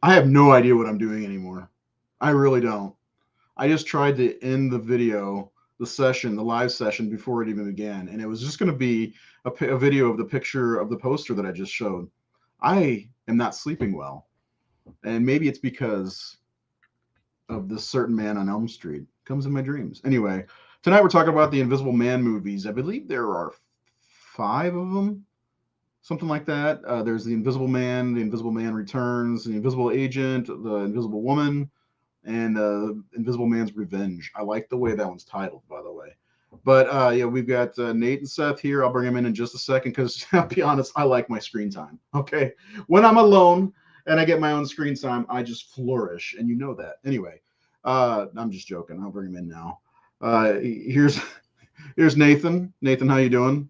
I have no idea what I'm doing anymore. I really don't. I just tried to end the video, the session, the live session before it even began, and it was just going to be a video of the picture of the poster that I just showed. I am not sleeping well, and maybe it's because of this certain man on Elm Street comes in my dreams. Anyway, tonight we're talking about the Invisible Man movies. I believe there are 5 of them, something like that. There's the Invisible Man Returns, the Invisible Agent, the Invisible Woman, and Invisible Man's Revenge. I like the way that one's titled, by the way. But yeah, we've got Nate and Seth here. I'll bring them in just a second because, I'll be honest, I like my screen time. Okay, when I'm alone and I get my own screen time, I just flourish, and you know that. Anyway, I'm just joking. I'll bring him in now. Here's Nathan. Nathan, how you doing?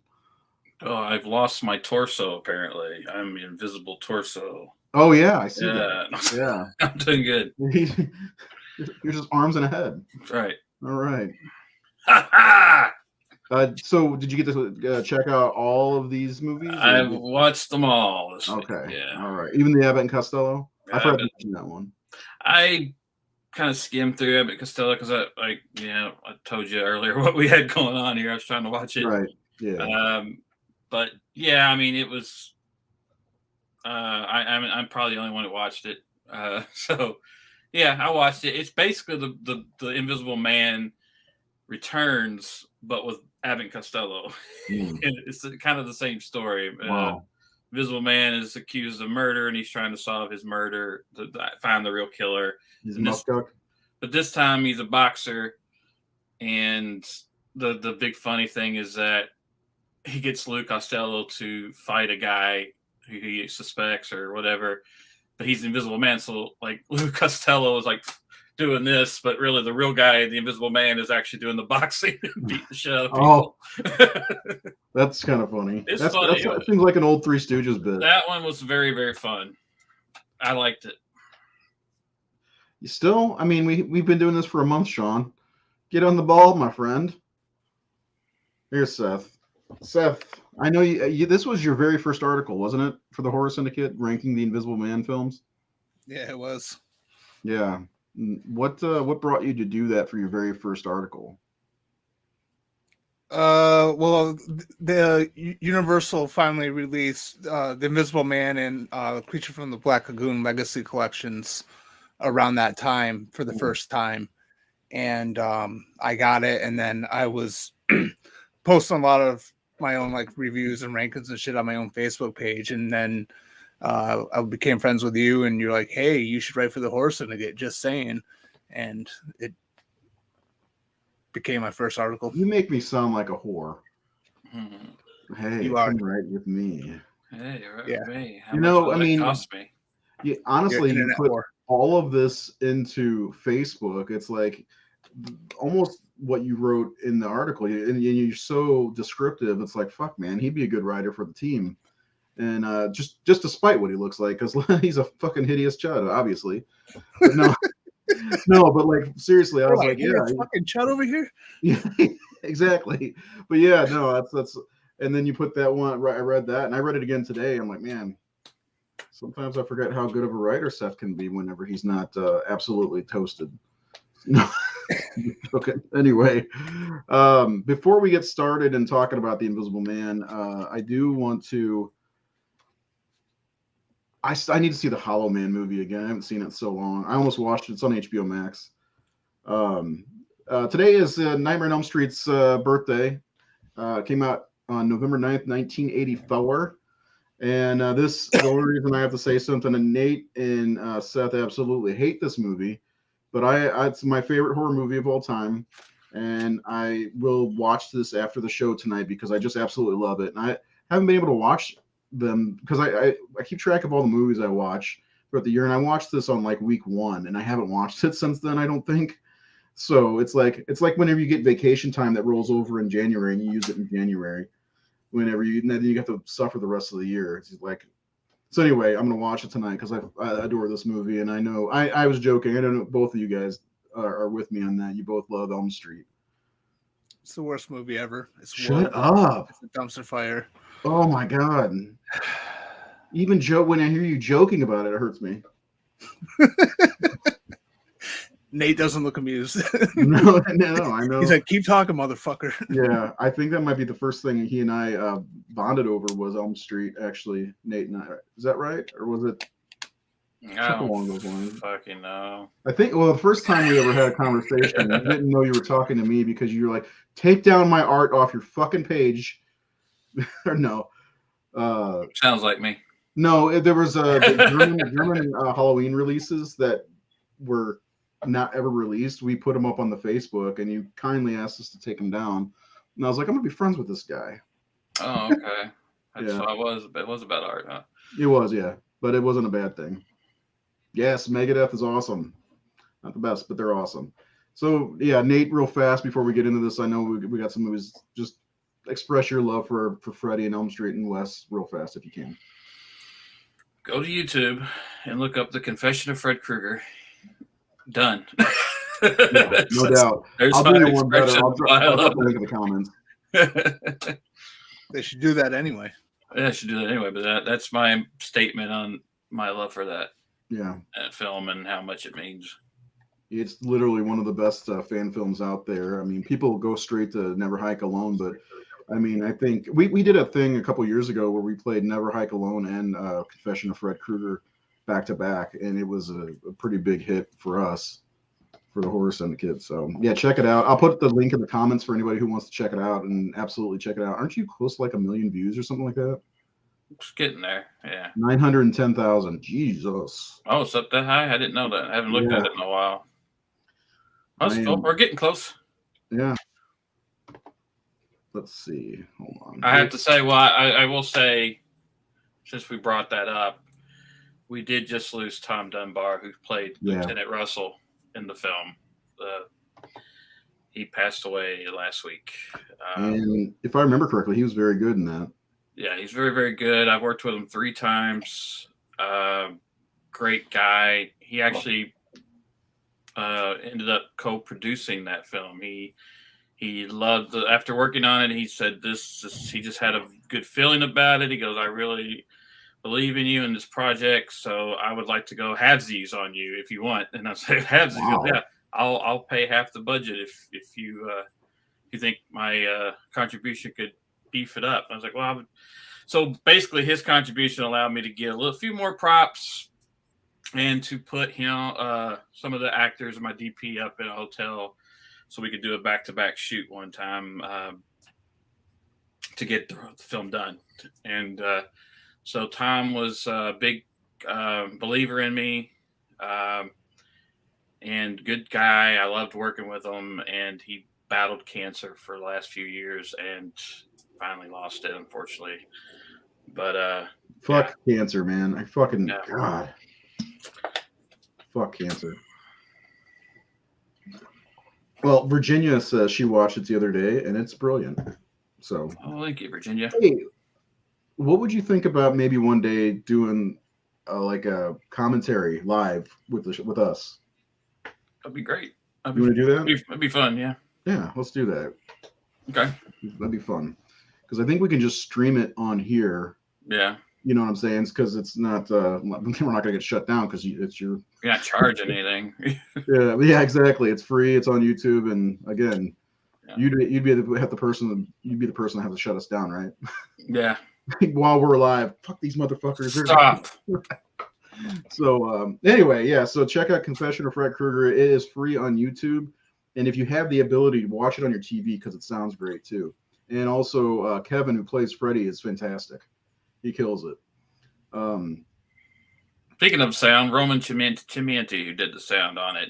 Oh, I've lost my torso, apparently. I'm invisible torso. Oh, yeah, I see that. Yeah. I'm doing good. Here's just arms and a head. Right. All right. So, did you get to check out all of these movies? I've watched them all this week. Okay. Yeah. All right. Even the Abbott and Costello? I forgot to mention that one. I kind of skimmed through Abbott and Costello because I told you earlier what we had going on here. I was trying to watch it. Right. Yeah. But yeah, I mean, it was. I'm probably the only one that watched it. So yeah, I watched it. It's basically the Invisible Man Returns, but with Abbott and Costello. It's kind of the same story. Wow. Invisible Man is accused of murder, and he's trying to solve his murder to find the real killer. He's a muskuk. But this time he's a boxer, and the big funny thing is that he gets Lou Costello to fight a guy who he suspects or whatever, but he's the Invisible Man. So like Lou Costello is like doing this, but really the real guy, the Invisible Man, is actually doing the boxing and beating the shit out of people. Oh, that's kind of funny. It's funny. That seems like an old Three Stooges bit. That one was very, very fun. I liked it. You still? I mean, we've been doing this for a month, Sean. Get on the ball, my friend. Here's Seth. Seth, I know you. This was your very first article, wasn't it, for the Horror Syndicate, ranking the Invisible Man films? Yeah, it was. Yeah. What brought you to do that for your very first article? Well, the Universal finally released the Invisible Man and Creature from the Black Lagoon Legacy collections around that time for the first time, and I got it, and then I was posting a lot of my own like reviews and rankings and shit on my own Facebook page, and then I became friends with you, and you're like, hey, you should write for the Horror Syndicate, just saying, and it became my first article. You make me sound like a whore. Hey, you are right with me. Hey, you're right with me. How you know, I mean, cost me? Honestly, you put all of this into Facebook. It's like almost what you wrote in the article, and you're so descriptive. It's like, fuck, man, he'd be a good writer for the team. And just despite what he looks like, because he's a fucking hideous chud, obviously. But no, no, but like seriously, I was like, yeah, fucking chud over here. Yeah, exactly. But yeah, no, that's. And then you put that one. I read that, and I read it again today. I'm like, man, sometimes I forget how good of a writer Seth can be whenever he's not absolutely toasted. No. Okay. Anyway, before we get started and talking about the Invisible Man, I do want to. I need to see the Hollow Man movie again. I haven't seen it in so long. I almost watched it. It's on HBO Max. Today is Nightmare on Elm Street's birthday. Came out on November 9th, 1984. And the only reason I have to say something, and Nate and Seth absolutely hate this movie, but it's my favorite horror movie of all time. And I will watch this after the show tonight because I just absolutely love it. And I haven't been able to watch them because I keep track of all the movies I watch throughout the year, and I watched this on like week 1, and I haven't watched it since then, I don't think. So it's like whenever you get vacation time that rolls over in January and you use it in January, and then you have to suffer the rest of the year. It's like, so anyway, I'm gonna watch it tonight because I adore this movie, and I know I was joking. I don't know, both of you guys are with me on that. You both love Elm Street. It's the worst movie ever. Shut up. It's a dumpster fire. Oh my god. Even when I hear you joking about it, it hurts me. Nate doesn't look amused. No, I know. He's like, keep talking, motherfucker. Yeah, I think that might be the first thing he and I bonded over was Elm Street. Actually, Nate and I. Is that right, or was it? I along those don't lines. fucking know. I think. Well, the first time we ever had a conversation, you didn't know you were talking to me because you were like, "Take down my art off your fucking page." Or no. Sounds like me. No, there was the German Halloween releases that were not ever released. We put them up on the Facebook, and you kindly asked us to take them down. And I was like, I'm gonna be friends with this guy. Oh, okay. Yeah. So it was about art, huh? It was, yeah, but it wasn't a bad thing. Yes, Megadeth is awesome. Not the best, but they're awesome. So yeah, Nate, real fast before we get into this, I know we got some movies. Just express your love for Freddy and Elm Street and Wes real fast if you can. Go to YouTube and look up The Confession of Fred Krueger. Done. Yeah, no doubt. I'll do you one better. I'll drop a link in the comments. They should do that anyway. Yeah, I should do that anyway, but that's my statement on my love for that film and how much it means. It's literally one of the best fan films out there. I mean, people go straight to Never Hike Alone, but I mean, I think we did a thing a couple years ago where we played Never Hike Alone and Confession of Fred Krueger back to back, and it was a pretty big hit for us, for the Horror Syndicate. So yeah, check it out. I'll put the link in the comments for anybody who wants to check it out, and absolutely check it out. Aren't you close to like 1 million views or something like that? It's getting there, yeah. 910,000. Jesus. Oh, it's up that high? I didn't know that. I haven't looked at it in a while. That's cool. We're getting close. Yeah. Let's see. Hold on. I have to say, well, I will say, since we brought that up, we did just lose Tom Dunbar, who played Lieutenant Russell in the film. He passed away last week. And if I remember correctly, he was very good in that. Yeah, he's very, very good. I've worked with him 3 times. Great guy. He actually ended up co-producing that film. He loved after working on it. He said he just had a good feeling about it. He goes, I really believe in you in this project, so I would like to go halvesies on you if you want. And I said, halvesies? Wow. Yeah, I'll pay half the budget if you think my contribution could beef it up. I was like, well, so basically his contribution allowed me to get a few more props and to put him, some of the actors and my DP up in a hotel so we could do a back-to-back shoot one time to get the film done. And so Tom was a big believer in me and good guy. I loved working with him, and he battled cancer for the last few years and finally lost it, unfortunately. But fuck cancer, man. I fucking God. Fuck cancer. Well, Virginia says she watched it the other day, and it's brilliant. So, thank you, Virginia. Hey, what would you think about maybe one day doing like a commentary live with us? That'd be great. You want to do that? That'd be fun, yeah. Yeah, let's do that. Okay. That'd be fun. Because I think we can just stream it on here. Yeah. You know what I'm saying? Because it's not, we're not going to get shut down because it's your. You're not charging anything. Yeah, exactly. It's free. It's on YouTube. And again, you'd be the person that have to shut us down, right? Yeah. While we're alive. Fuck these motherfuckers. Stop. So anyway, yeah. So check out Confession of Fred Krueger. It is free on YouTube. And if you have the ability to watch it on your TV, because it sounds great too. And also Kevin, who plays Freddy, is fantastic. He kills it. Speaking of sound, Roman Chimienti, who did the sound on it,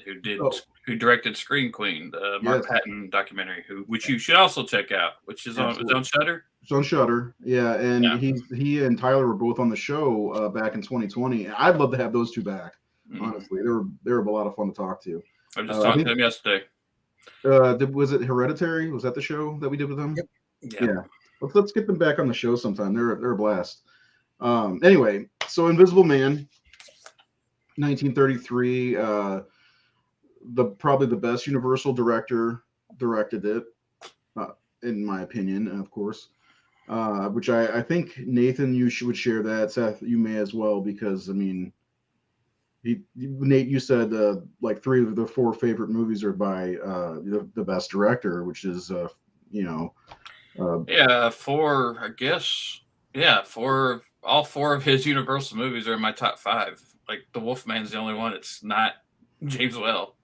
who directed Scream Queen, the Mark Patton documentary, which you should also check out, which is on Shudder. It's on Shudder, yeah. And he and Tyler were both on the show back in 2020. I'd love to have those two back. Honestly, they were a lot of fun to talk to. I just talked to them yesterday. Was it Hereditary? Was that the show that we did with them? Yep. Yeah. Let's get them back on the show sometime. They're a blast. Anyway, so Invisible Man, 1933. Probably the best Universal director directed it, in my opinion, of course. Which I think Nathan, you would share that. Seth, you may as well, because I mean, Nate, you said like 3 of the 4 favorite movies are by the best director, which is you know Yeah, I guess. Yeah, all 4 of his Universal movies are in my top 5. Like The Wolfman's the only one it's not James Well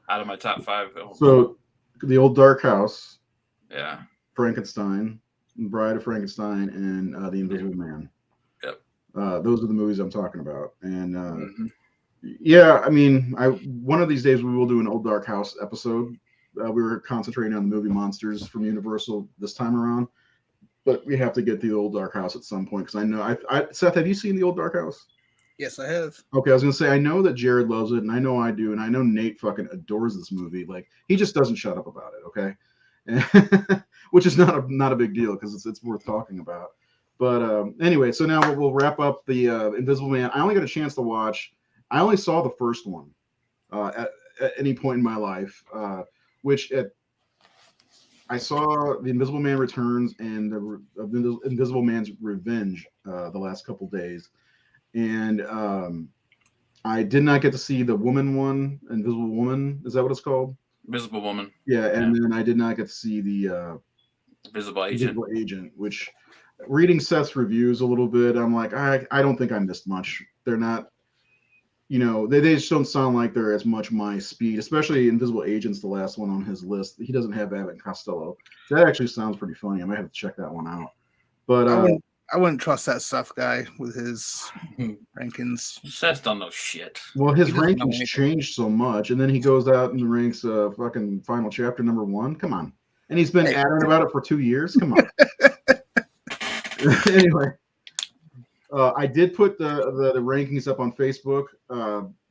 out of my top 5 films. so the Old Dark House, Yeah. Frankenstein, Bride of Frankenstein, and The Invisible Man. Yep. Those are the movies I'm talking about, and Mhm. yeah, I mean, one of these days we will do an Old Dark House episode. We were concentrating on the movie monsters from Universal this time around, but we have to get the Old Dark House at some point because I know Seth, have you seen the Old Dark House? Yes, I have. Okay, I was gonna say I know that Jared loves it, and I know I do, and I know Nate fucking adores this movie. Like he just doesn't shut up about it. Okay, which is not a big deal because it's worth talking about. But anyway, so now we'll wrap up the Invisible Man. I only got a chance to watch. I only saw the first one at any point in my life, which I saw The Invisible Man Returns and the Invisible Man's Revenge the last couple days, and I did not get to see the woman one, Invisible Woman. Is that what it's called? Visible Woman. Yeah, and then I did not get to see the Visible Agent. Invisible Agent, which reading Seth's reviews a little bit, I'm like, I don't think I missed much. They're not, they just don't sound like they're as much my speed, especially Invisible Agent's the last one on his list. He doesn't have Abbott and Costello. That actually sounds pretty funny. I might have to check that one out. But I wouldn't trust that Seth guy with his rankings. Seth don't know shit. Well, his He doesn't know rankings anything. changed so much, and then he goes out and ranks fucking Final Chapter #1. Come on, and he's been adamant about it for 2 years. Come on. Anyway, I did put the rankings up on Facebook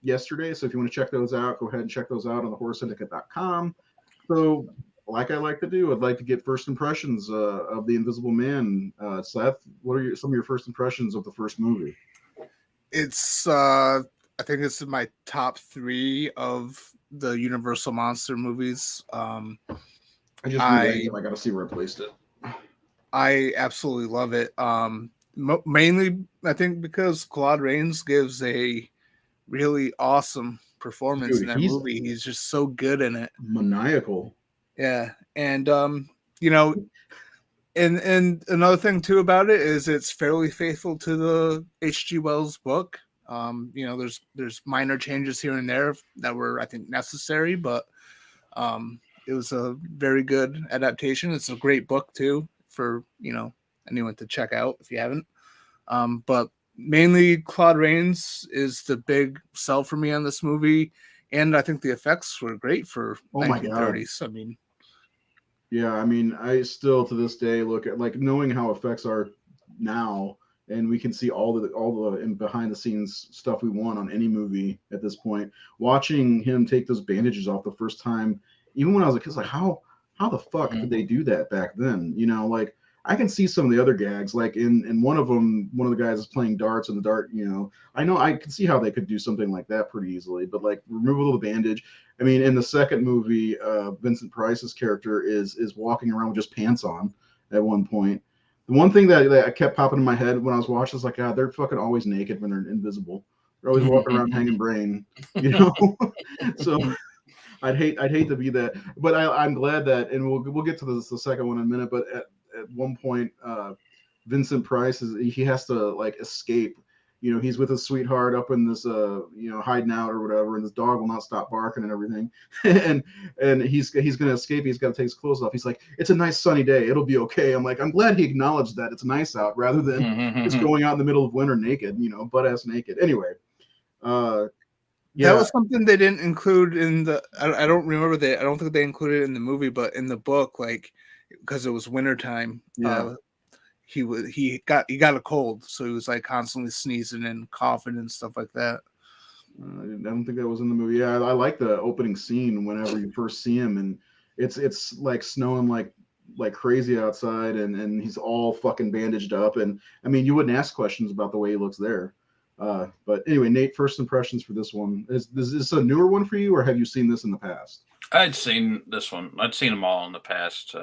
yesterday, so if you want to check those out, go ahead and check those out on thehorrorsyndicate.com. So, like I like to do, I'd like to get first impressions of The Invisible Man. Seth, what are some of your first impressions of the first movie? It's I think it's in my top 3 of the Universal monster movies. I just I got to see where I placed it. I absolutely love it. Mainly, I think because Claude Rains gives a really awesome performance in that movie. He's just so good in it. Maniacal. Yeah, and and another thing too about it is it's fairly faithful to the H.G. Wells book. There's minor changes here and there that were, I think, necessary, but it was a very good adaptation. It's a great book too for anyone to check out if you haven't. But mainly Claude Rains is the big sell for me on this movie, and I think the effects were great for 1930s. I mean, yeah, I mean, I still to this day look at like knowing how effects are now, and we can see all the behind the scenes stuff we want on any movie at this point. Watching him take those bandages off the first time, even when I was a kid, like how the fuck did they do that back then? Like I can see some of the other gags, like in one of them, one of the guys is playing darts and the dart, I know I can see how they could do something like that pretty easily, but like removal of the bandage. I mean, in the second movie, Vincent Price's character is walking around with just pants on at one point. The one thing that kept popping in my head when I was watching is like, God, they're fucking always naked when they're invisible. They're always walking around hanging brain, So I'd hate to be that, but I'm glad that, and we'll get to the second one in a minute. But at one point, Vincent Price he has to like escape. He's with his sweetheart up in this hiding out or whatever, and this dog will not stop barking and everything. and he's gonna escape. He's got to take his clothes off. He's like, it's a nice sunny day. It'll be okay. I'm like, I'm glad he acknowledged that it's nice out rather than just going out in the middle of winter naked, butt ass naked. Anyway. That was something they didn't include in the. I don't remember I don't think they included it in the movie, but in the book, like because it was wintertime, he got a cold, so he was like constantly sneezing and coughing and stuff like that. I don't think that was in the movie. Yeah, I like the opening scene whenever you first see him, and it's like snowing like crazy outside, and he's all fucking bandaged up, and I mean you wouldn't ask questions about the way he looks there. But anyway, Nate, first impressions for this one. Is this a newer one for you, or have you seen this in the past? I'd seen this one. I'd seen them all in the past.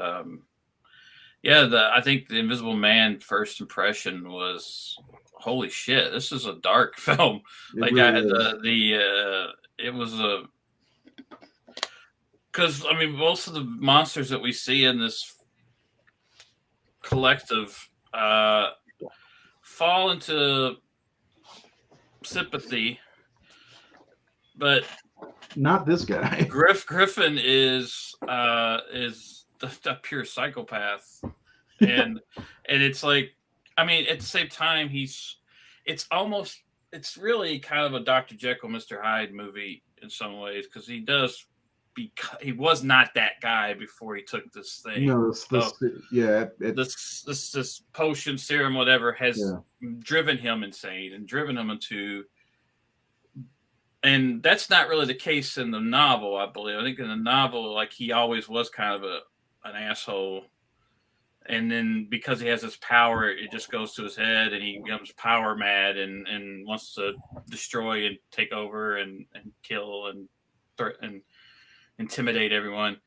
Yeah, I think the Invisible Man first impression was, holy shit, this is a dark film. It Like really is. it was a, because I mean most of the monsters that we see in this collective fall into sympathy, but Not this guy. Griffin is the pure psychopath, and it's like, I mean, at the same time, it's almost, it's really kind of a Dr. Jekyll, Mr. Hyde movie in some ways, because he was not that guy before he took this thing. No, yeah, this potion, serum, whatever, has yeah. driven him insane and driven him into. And that's not really the case in the novel, I believe. I think in the novel, like, he always was kind of an asshole. And then because he has this power, it just goes to his head and he becomes power mad and wants to destroy and take over and kill and intimidate everyone.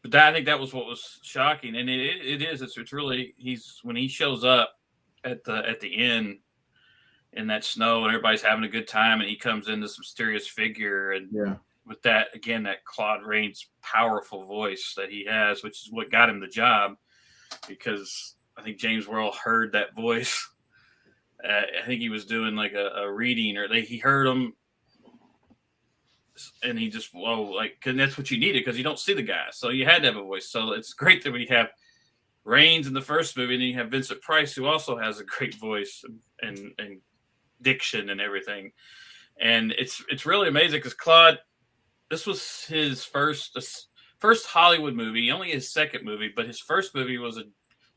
But I think that was what was shocking. And it's really, when he shows up at the end in that snow and everybody's having a good time and he comes in, this mysterious figure, and with that, again, that Claude Rains powerful voice that he has, which is what got him the job, because I think James Worrell heard that voice. I think he was doing like a reading, or he heard him, and he just, cause that's what you needed, because you don't see the guy, so you had to have a voice. So it's great that we have Rains in the first movie, and then you have Vincent Price, who also has a great voice and diction and everything. And it's really amazing, because Claude, this was his first Hollywood movie, only his second movie, but his first movie was a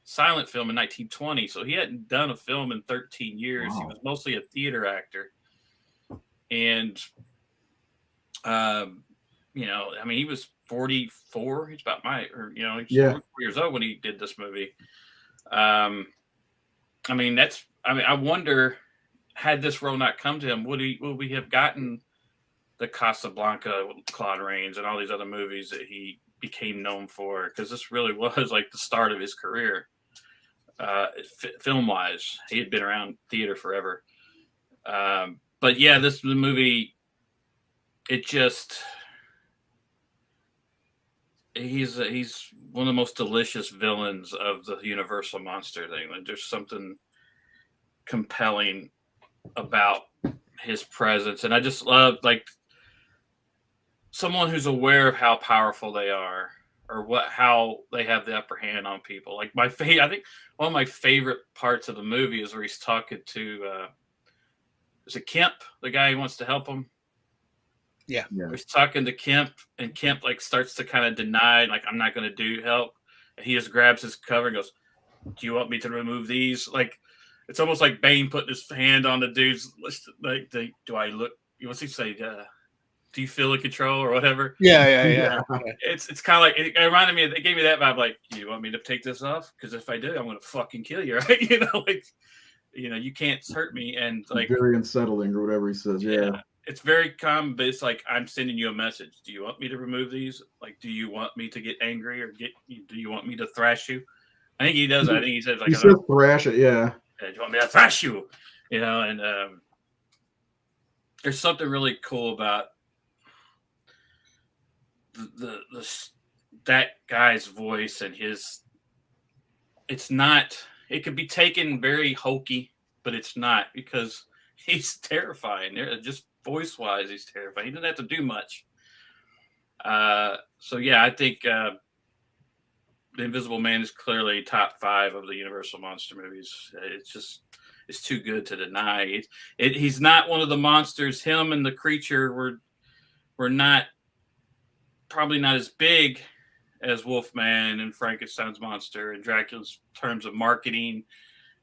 silent film in 1920. So he hadn't done a film in 13 years. Wow. He was mostly a theater actor. And, I mean, he was 44. He's about he was 44 years old when he did this movie. I wonder, had this role not come to him, would we have gotten the Casablanca, Claude Rains, and all these other movies that he became known for? Because this really was like the start of his career, film-wise. He had been around theater forever. But yeah, the movie, he's one of the most delicious villains of the Universal monster thing. Like, there's something compelling about his presence, and I just love, like, someone who's aware of how powerful they are, or how they have the upper hand on people. Like, I think one of my favorite parts of the movie is where he's talking to is it Kemp, the guy who wants to help him? Yeah. He's talking to Kemp, and Kemp like starts to kind of deny, like, I'm not going to help, and he just grabs his cover and goes, "Do you want me to remove these?" Like, it's almost like Bane putting his hand on the dude's list. Like, do I look? What's he say? Do you feel in control, or whatever? Yeah. It's kind of like, it reminded me. It gave me that vibe. Like, do you want me to take this off? Because if I do, I'm going to fucking kill you, right? You can't hurt me. And like, very unsettling, or whatever he says. Yeah. It's very calm, but it's like, I'm sending you a message. Do you want me to remove these? Like, do you want me to get angry, or do you want me to thrash you? I think he does. I think he says, like, he says thrash it. Yeah. Do you want me to thrash you? And there's something really cool about that guy's voice, and it could be taken very hokey, but it's not, because he's terrifying. Just voice wise, he's terrifying. He doesn't have to do much. So yeah, I think The Invisible Man is clearly top 5 of the Universal monster movies. It's too good to deny. He's not one of the monsters. Him and the creature were not, probably not as big as Wolfman and Frankenstein's monster and Dracula's terms of marketing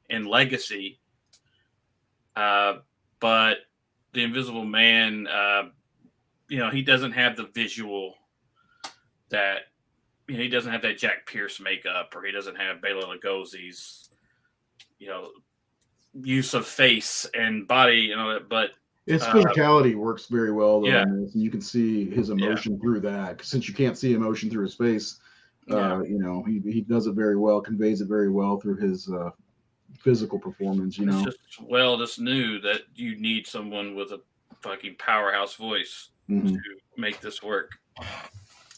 and legacy. But The Invisible Man, he doesn't have the visual that, he doesn't have that Jack Pierce makeup, or he doesn't have Bela Lugosi's, use of face and body and all that. But his physicality works very well, though. Yeah. And you can see his emotion through that, since you can't see emotion through his face. You know, he does it very well, conveys it very well through his physical performance. You know, it's just knew that you need someone with a fucking powerhouse voice mm-hmm. to make this work,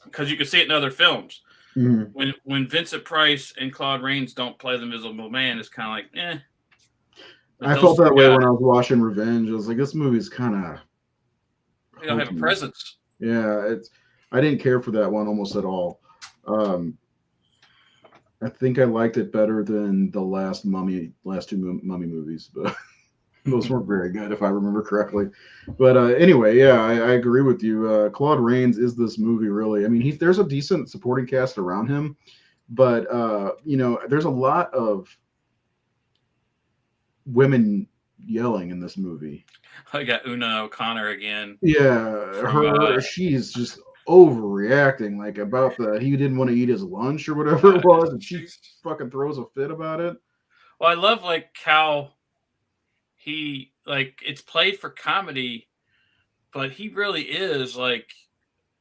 because you can see it in other films. Mm-hmm. When Vincent Price and Claude Rains don't play the Invisible Man, it's kind of like, eh. But I felt that way when I was watching Revenge. I was like, this movie's kind of. They don't have a presence. Yeah, I didn't care for that one almost at all. I think I liked it better than the last two Mummy movies, but those weren't very good if I remember correctly. But anyway, yeah, I agree with you. Claude Rains is this movie really. I mean, there's a decent supporting cast around him, but you know, there's a lot of women yelling in this movie. I got Una O'Connor again. Yeah, she's just overreacting, like about he didn't want to eat his lunch or whatever it was, and she fucking throws a fit about it. Well, I love like how he it's played for comedy, but he really is like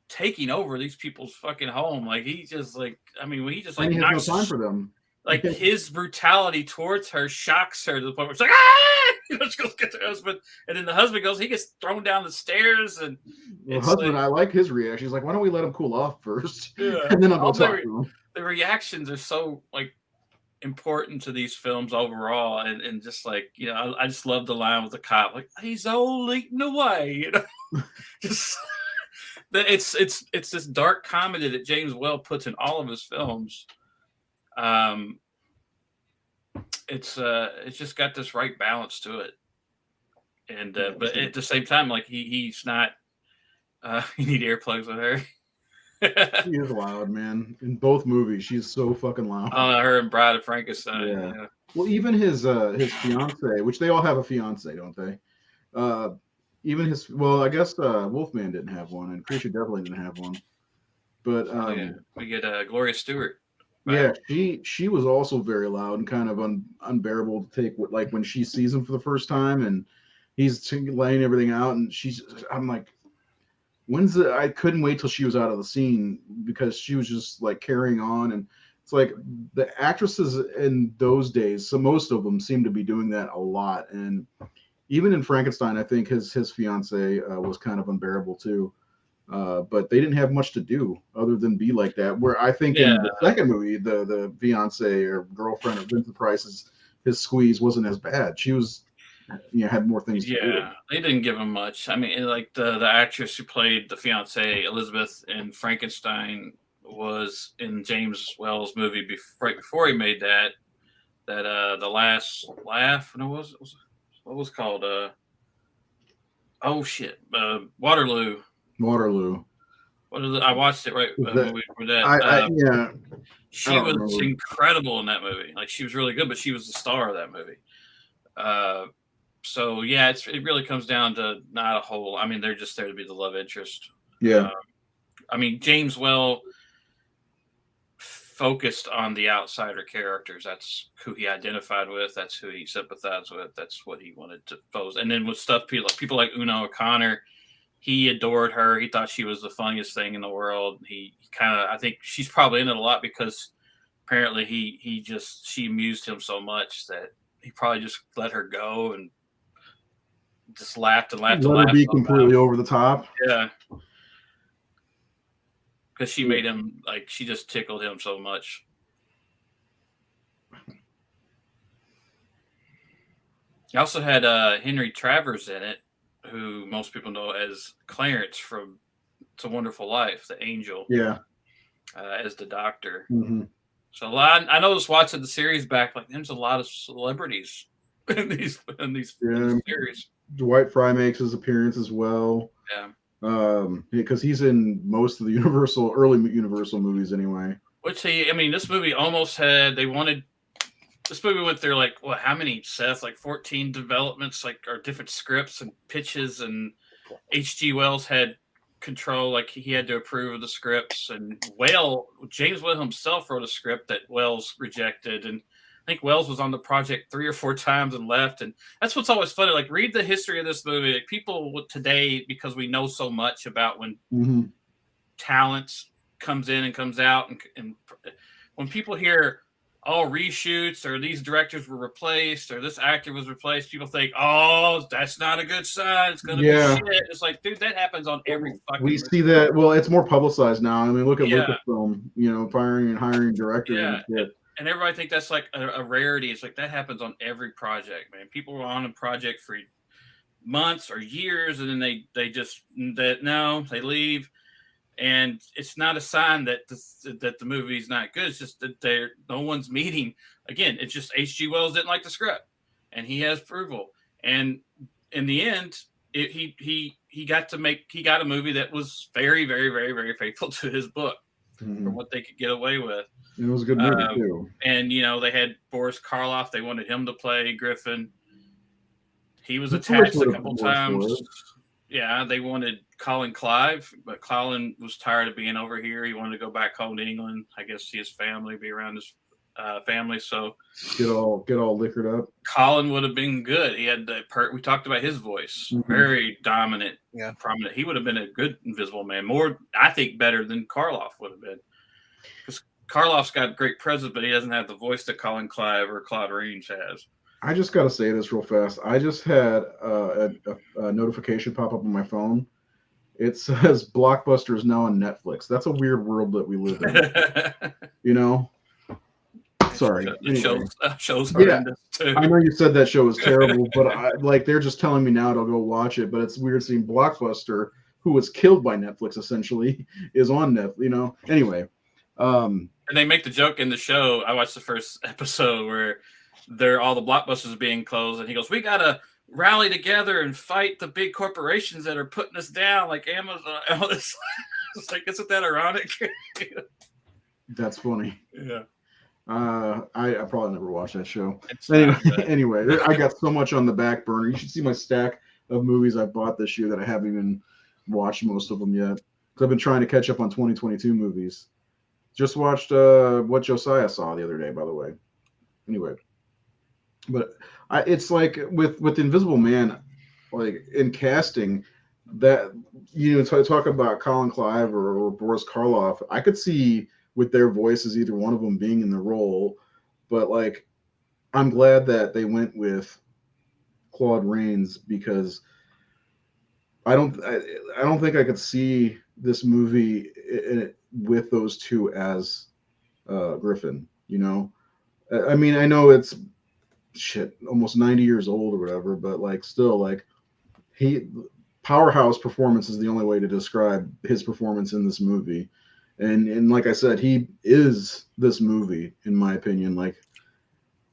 taking over these people's fucking home. Like he just like, I mean, when he just like he has no time for them. Like his brutality towards her shocks her to the point where it's like, ah! You know, she goes get her husband, and then the husband goes, he gets thrown down the stairs, and the husband, I like his reaction. He's like, why don't we let him cool off first, yeah. and then I'll go talk to him. The reactions are so like important to these films overall, and just like, you know, I just love the line with the cop, like, he's all eating away, you know. Just it's this dark comedy that James Whale puts in all of his films. It's just got this right balance to it, and but at the same time, like he's not. You need earplugs with her. She is loud, man. In both movies, she's so fucking loud. Her and Bride of Frankenstein. Yeah. Well, even his fiance, which they all have a fiance, don't they? Even his, well, I guess Wolfman didn't have one, and Creature definitely didn't have one. But we get Gloria Stewart. Yeah, she was also very loud and kind of unbearable to take. Like when she sees him for the first time and he's laying everything out, and I'm like, I couldn't wait till she was out of the scene because she was just like carrying on, and it's like the actresses in those days, so most of them seem to be doing that a lot, and even in Frankenstein, I think his fiance was kind of unbearable too. But they didn't have much to do other than be like that. Where I think in the second movie, the fiance or girlfriend of Vincent Price's his squeeze wasn't as bad. She was, you know, had more things to do. Yeah, they didn't give him much. I mean, like the actress who played the fiance Elizabeth in Frankenstein was in James Whale's movie right before he made that. The Last Laugh. No, what was it called? Oh shit, Waterloo. I watched it right before that. Yeah, she was incredible in that movie. Like she was really good, but she was the star of that movie. So yeah, it really comes down to not a whole. I mean, they're just there to be the love interest. Yeah. I mean, James Whale focused on the outsider characters. That's who he identified with. That's who he sympathized with. That's what he wanted to pose. And then with stuff, people like Una O'Connor, he adored her. He thought she was the funniest thing in the world. He kind of, I think she's probably in it a lot because apparently she amused him so much that he probably just let her go and just laughed and laughed. Let her be completely over the top. Yeah. Because she made him, like, she just tickled him so much. He also had Henry Travers in it, who most people know as Clarence from It's a Wonderful Life, the angel. Yeah. As the doctor. Mm-hmm. So I noticed watching the series back, like there's a lot of celebrities in these series. Dwight Fry makes his appearance as well. Yeah. Because he's in most of the early Universal movies anyway. This movie almost had, this movie went through like, what, how many, Seth? Like 14 developments, like, or different scripts and pitches, and H.G. Wells had control, like he had to approve of the scripts, and James Whale himself wrote a script that Wells rejected, and I think Wells was on the project 3 or 4 times and left. And that's what's always funny. Like, read the history of this movie. Like, people today, because we know so much about when talents comes in and comes out, and when people hear all reshoots or these directors were replaced or this actor was replaced, people think, oh, that's not a good sign. It's going to be shit. It's like, dude, that happens on every fucking We movie. see that. Well, it's more publicized now. I mean, look at Yeah. Lucasfilm, you know, firing and hiring directors and shit. And everybody think that's like a rarity. It's like that happens on every project, man. People are on a project for months or years, and then they leave. And it's not a sign that the movie's not good. It's just that no one's meeting. Again, it's just H.G. Wells didn't like the script, and he has approval. And in the end, he got a movie that was very, very, very, very faithful to his book for what they could get away with. It was a good movie too. And you know, they had Boris Karloff. They wanted him to play Griffin. He was attached a couple times. Yeah, they wanted Colin Clive, but Colin was tired of being over here. He wanted to go back home to England. I guess see his family, be around his family. So get all liquored up. Colin would have been good. He had we talked about his voice, very dominant, prominent. He would have been a good Invisible Man, more I think better than Karloff would have been, because Karloff's got great presence, but he doesn't have the voice that Colin Clive or Claude Rains has. I just got to say this real fast. I just had a notification pop up on my phone. It says Blockbuster is now on Netflix. That's a weird world that we live in. You know? Sorry. The show's horrendous too. I know you said that show was terrible, but they're just telling me now to go watch it. But it's weird seeing Blockbuster, who was killed by Netflix essentially, is on Netflix. You know? Anyway. And they make the joke in the show. I watched the first episode where all the Blockbusters being closed, and he goes, "We gotta rally together and fight the big corporations that are putting us down, like Amazon." It's like, isn't that ironic? That's funny. Yeah. I probably never watched that show. Anyway, I got so much on the back burner. You should see my stack of movies I bought this year that I haven't even watched most of them yet. Because I've been trying to catch up on 2022 movies. Just watched what Josiah saw the other day, by the way. Anyway. But it's like with Invisible Man, like in casting, that talk about Colin Clive or Boris Karloff, I could see with their voices either one of them being in the role, but like I'm glad that they went with Claude Rains, because I don't think I could see this movie with those two as Griffin. You know, I mean, I know it's almost 90 years old or whatever, but like still, like powerhouse performance is the only way to describe his performance in this movie. And like I said, he is this movie in my opinion. Like,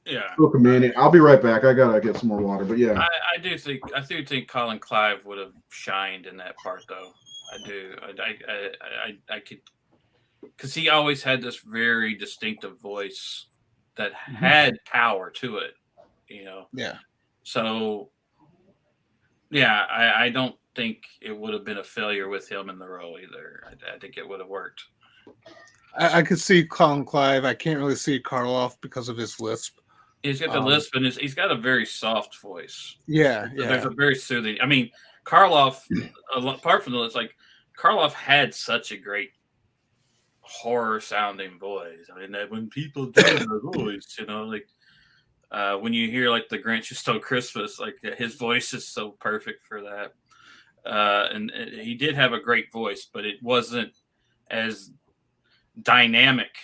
yeah, so commanding. I'll be right back. I gotta get some more water, but yeah, I do think Colin Clive would have shined in that part, though. I do. I could, because he always had this very distinctive voice that had power to it. You know. Yeah. So, yeah, I don't think it would have been a failure with him in the role either. I think it would have worked. I could see Colin Clive. I can't really see Karloff because of his lisp. He's got the lisp, and he's got a very soft voice. Yeah. There's a very soothing. I mean, Karloff, apart from the lisp, like Karloff had such a great horror-sounding voice. I mean, that when people do their voice, you know, like. When you hear like the Grinch Who Stole Christmas, like his voice is so perfect for that. And he did have a great voice, but it wasn't as dynamic.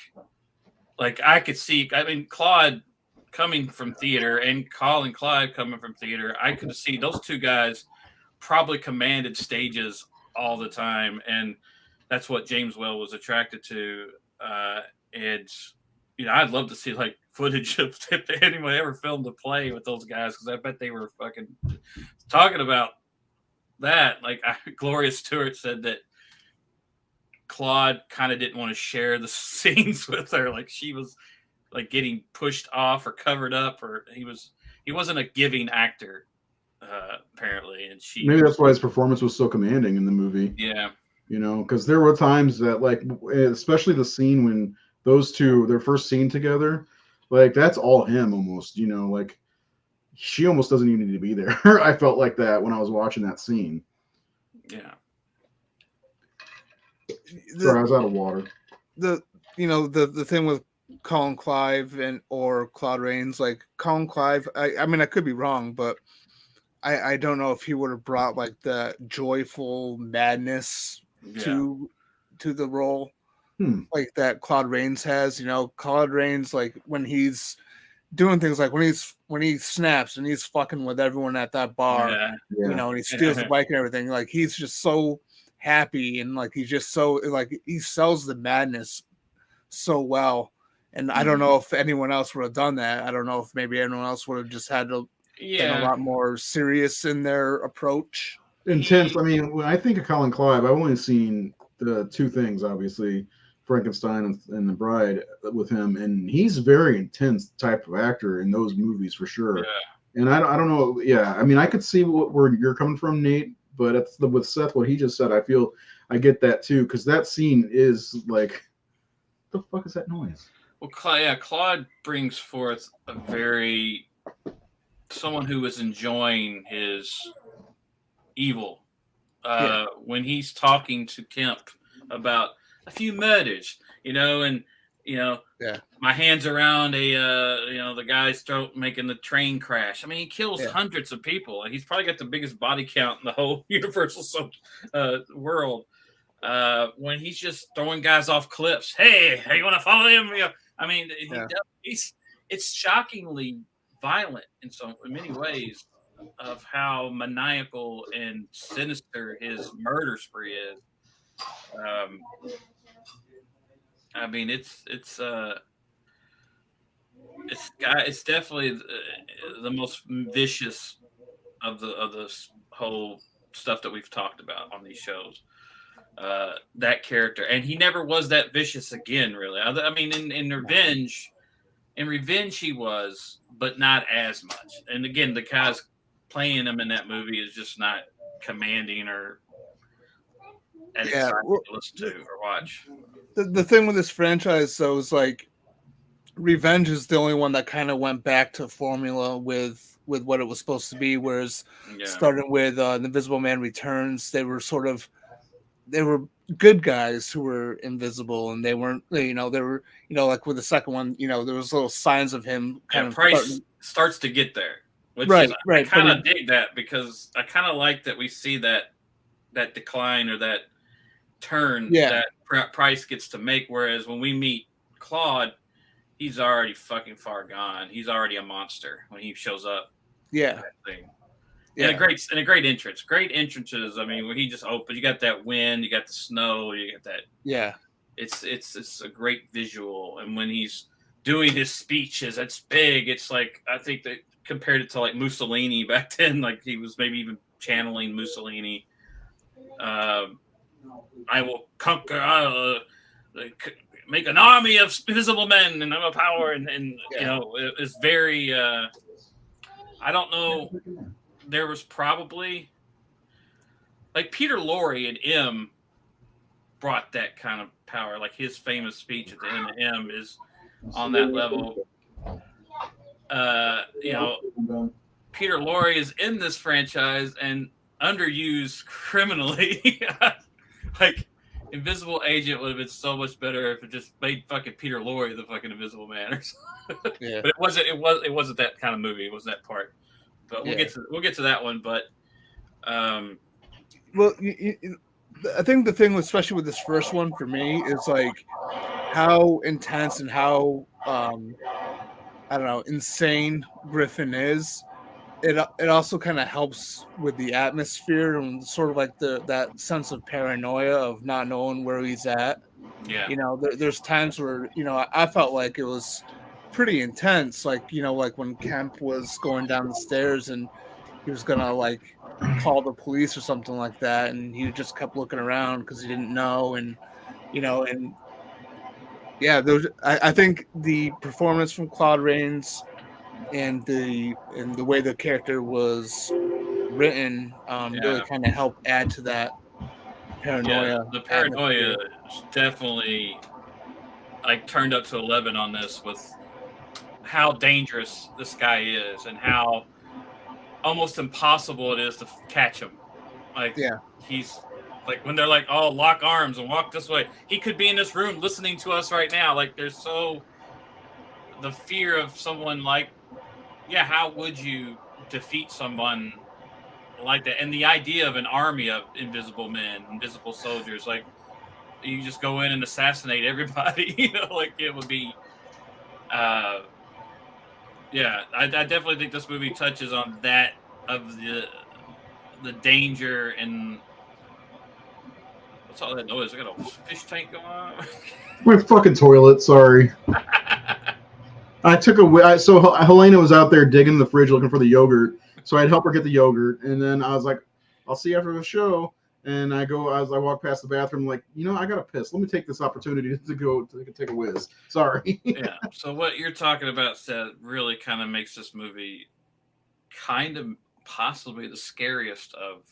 Like I could see, I mean, Claude coming from theater and Colin Clive coming from theater, I could see those two guys probably commanded stages all the time. And that's what James Whale was attracted to. And, you know, I'd love to see like footage of if anyone ever filmed a play with those guys, because I bet they were fucking talking about that. Like Gloria Stewart said that Claude kind of didn't want to share the scenes with her. Like she was like getting pushed off or covered up, or he wasn't a giving actor, apparently. And maybe that's why his performance was so commanding in the movie. Yeah. You know, because there were times that, like, especially the scene when those two, their first scene together, like that's all him almost, you know, like she almost doesn't even need to be there. I felt like that when I was watching that scene. Yeah. Sorry, I was out of water. The thing with Colin Clive or Claude Rains, like Colin Clive, I mean I could be wrong, but I don't know if he would have brought like the joyful madness to the role like that Claude Rains has. Claude Rains, like when he's doing things, like when he snaps and he's fucking with everyone at that bar, and he steals the bike and everything, like he's just so happy, and like he's just so, like, he sells the madness so well. And I don't know if anyone else would have done that. I don't know if maybe anyone else would have just had to been a lot more serious in their approach. Intense. I mean, when I think of Colin Clive, I've only seen the two things, obviously, Frankenstein and The Bride with him, and he's a very intense type of actor in those movies for sure. Yeah. And I don't know. Yeah, I mean, I could see where you're coming from, Nate, but with Seth, what he just said, I feel I get that too, because that scene is like, what the fuck is that noise? Well, Claude brings forth someone who is enjoying his evil. When he's talking to Kemp about a few murders, my hands around the guy's throat making the train crash. I mean, he kills hundreds of people, and he's probably got the biggest body count in the whole Universal world. When he's just throwing guys off cliffs, hey, you want to follow him? I mean, it's shockingly violent in many ways of how maniacal and sinister his murder spree is. I mean, it's definitely the most vicious of the whole stuff that we've talked about on these shows. That character, and he never was that vicious again, really. I mean, in Revenge he was, but not as much. And again, the guys playing him in that movie is just not commanding or as exciting to listen to or watch. The thing with this franchise, though, is like Revenge is the only one that kind of went back to formula with what it was supposed to be, whereas starting with The Invisible Man Returns, they were good guys who were invisible, and they weren't, they were, like with the second one, there was little signs of him kind of Price starts to get there, which right. I kind of dig that, because I kind of like that we see that decline or that turn that Price gets to make, whereas when we meet Claude, he's already fucking far gone. He's already a monster when he shows up. Yeah. And a great entrance. Great entrances. I mean, when he just opens, you got that wind, you got the snow, you got that. Yeah. It's a great visual. And when he's doing his speeches, that's big. It's like, I think they compared it to like Mussolini back then. Like he was maybe even channeling Mussolini. I will conquer, make an army of invisible men, and I'm a power. And it's very, I don't know. There was probably like Peter Lorre and M brought that kind of power. Like his famous speech at the end of M is on that level. Peter Lorre is in this franchise and underused criminally. Like Invisible Agent would have been so much better if it just made fucking Peter Lorre the fucking Invisible Man or something. But it wasn't that kind of movie. It wasn't that part. But we'll get to that one. But well, I think the thing, especially with this first one for me, is like how intense and how I don't know, insane Griffin is. It also kind of helps with the atmosphere and sort of like that sense of paranoia of not knowing where he's at. Yeah. There's times where I felt like it was pretty intense, like like when Kemp was going down the stairs and he was gonna like call the police or something like that, and he just kept looking around because he didn't know, and I think the performance from Claude Rains and the way the character was written really kind of helped add to that paranoia. The paranoia is definitely like turned up to 11 on this, with how dangerous this guy is and how almost impossible it is to catch him. Like he's Like when they're like, "Oh, lock arms and walk this way." He could be in this room listening to us right now. Like there's the fear of someone like, yeah, how would you defeat someone like that? And the idea of an army of invisible men, invisible soldiers, like you just go in and assassinate everybody. Like it would be. Yeah, I definitely think this movie touches on that of the danger and what's all that noise? I got a fish tank going on. My fucking toilet. Sorry. I took so Helena was out there digging the fridge looking for the yogurt, so I'd help her get the yogurt, and then I was like, "I'll see you after the show." And I go as I walk past the bathroom, like, I gotta piss. Let me take this opportunity to go to take a whiz. Sorry. Yeah. So what you're talking about, Seth, really kind of makes this movie kind of possibly the scariest of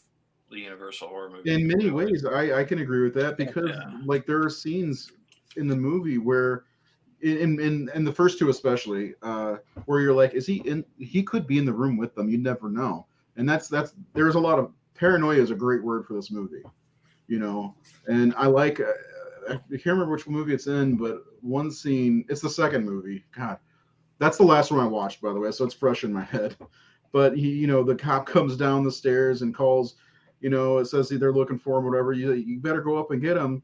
the Universal horror movies. In many ways, I can agree with that because like there are scenes in the movie where in the first two especially where you're like, is he could be in the room with them, you never know. And that's there's a lot of paranoia is a great word for this movie, and I like I can't remember which movie it's in, but one scene, it's the second movie. God, that's the last one I watched, by the way, so it's fresh in my head. But the cop comes down the stairs and calls, it says they're looking for him, whatever. You better go up and get him,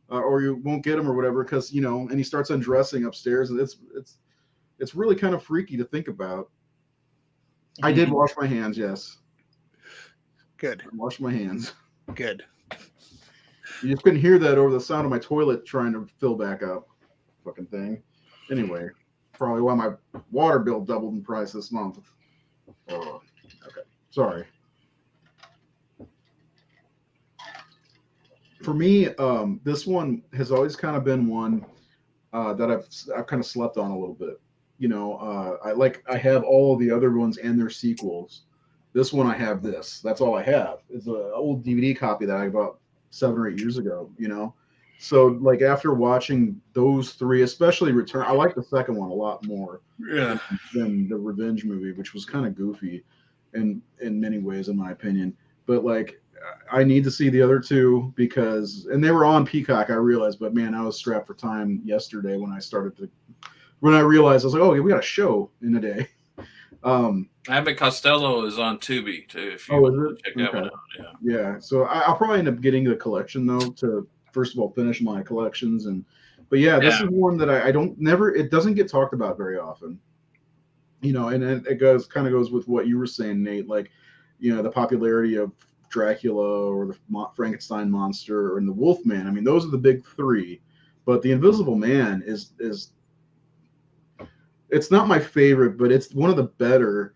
or you won't get him, or whatever, because and he starts undressing upstairs, and it's really kind of freaky to think about. Mm-hmm. I did wash my hands, yes. Good. I washed my hands. Good. You just couldn't hear that over the sound of my toilet trying to fill back up. Fucking thing. Anyway, probably why my water bill doubled in price this month. Oh, okay. Sorry. For me, this one has always kind of been one that I've kind of slept on a little bit. I have all of the other ones and their sequels. This one I have this. That's all I have. It's an old DVD copy that I bought 7 or 8 years ago. So like after watching those three, especially Return, I like the second one a lot more. Yeah. Than the Revenge movie, which was kind of goofy in many ways, in my opinion. But like, I need to see the other two and they were on Peacock, I realized, but man, I was strapped for time yesterday when I realized I was like, oh, we got a show in a day. Abbott Costello is on Tubi too. If you want to check that one out, yeah. So I'll probably end up getting the collection though to first of all finish my collections, but this is one that I don't it doesn't get talked about very often. And it goes with what you were saying, Nate. Like, the popularity of Dracula or the Frankenstein monster and the Wolfman. I mean, those are the big three. But the Invisible Man is it's not my favorite, but it's one of the better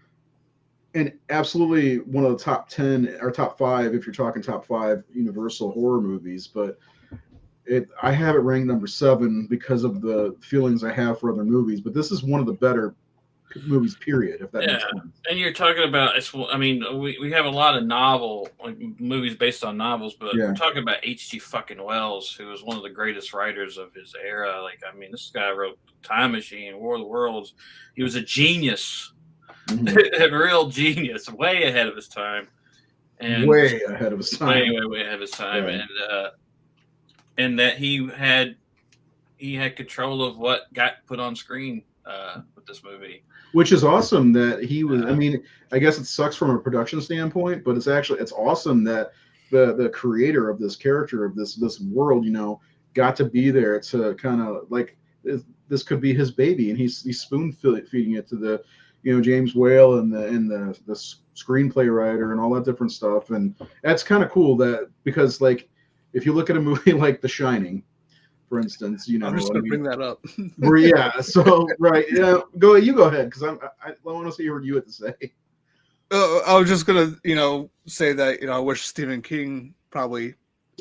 and absolutely one of the top 10 or top 5 if you're talking top 5 Universal horror movies. But I have it ranked number 7 because of the feelings I have for other movies. But this is one of the better movies, period, if that makes sense. And you're talking about, we have a lot of movies based on novels, but we're talking about H.G. fucking Wells, who was one of the greatest writers of his era. Like, I mean, this guy wrote Time Machine, War of the Worlds. He was a genius, a real genius, way ahead of his time. And way ahead of his time. Way ahead of his time. Yeah. And that he had control of what got put on screen with this movie. Which is awesome that he was. I mean, I guess it sucks from a production standpoint, but it's awesome that the creator of this character of this world, got to be there to kind of like this could be his baby, and he's spoon feeding it to the, James Whale and the screenplay writer and all that different stuff, and that's kind of cool because like if you look at a movie like The Shining, for instance, I'm just going to bring that up. So right, go ahead because I want to see what you had to say. I was just going to say that I wish Stephen King probably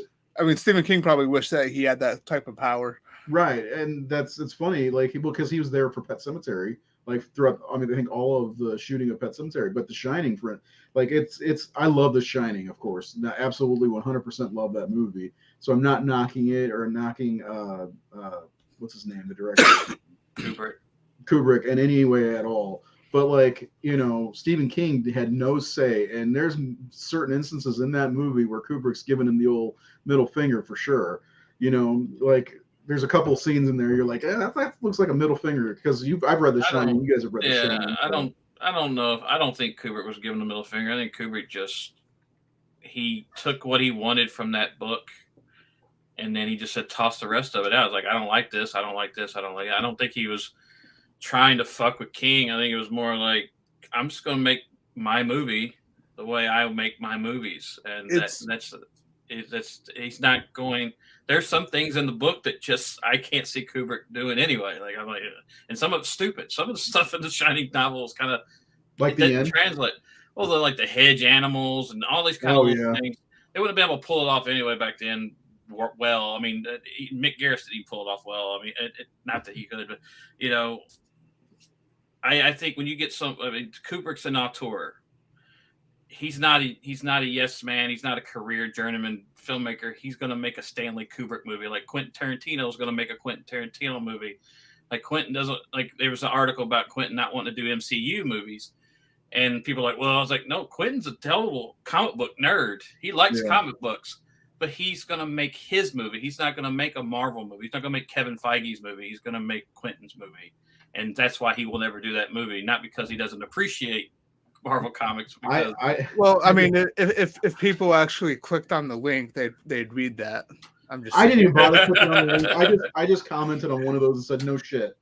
wished that he had that type of power. Right, and it's funny, like because he was there for Pet Sematary, like throughout. I mean, I think all of the shooting of Pet Sematary, but The Shining, I love The Shining, of course, absolutely 100% love that movie. So I'm not knocking it or knocking what's his name, the director, Kubrick in any way at all. But like, Stephen King had no say, and there's certain instances in that movie where Kubrick's giving him the old middle finger for sure. Like there's a couple scenes in there you're like, that looks like a middle finger, because I've read The Shining, you guys have read The Shining. I don't know. I don't think Kubrick was giving the middle finger. I think Kubrick he took what he wanted from that book, and then he just said toss the rest of it out. Like, I don't like this. I don't like this. I don't like it. I don't think he was trying to fuck with King. I think it was more like, I'm just going to make my movie the way I make my movies, and that's he's not going. There's some things in the book that just I can't see Kubrick doing anyway. Like, I'm like, and some of it's stupid. Some of the stuff in the Shining novel is kind of like the end translate. Well, like the hedge animals and all these kind of little things. They wouldn't be able to pull it off anyway back then. Well, I mean, Mick Garris didn't pull it off well. I mean, not that he could, but I think when you get Kubrick's an auteur. He's not a yes man. He's not a career journeyman filmmaker. He's going to make a Stanley Kubrick movie. Like Quentin Tarantino is going to make a Quentin Tarantino movie. Like Quentin doesn't like. There was an article about Quentin not wanting to do MCU movies, and people are like, well, I was like, no, Quentin's a terrible comic book nerd. He likes comic books, but he's going to make his movie. He's not going to make a Marvel movie. He's not going to make Kevin Feige's movie. He's going to make Quentin's movie, and that's why he will never do that movie. Not because he doesn't appreciate Marvel Comics. Because I mean, if people actually clicked on the link, they'd read that. I didn't even bother clicking on the link. I just commented on one of those and said, no shit.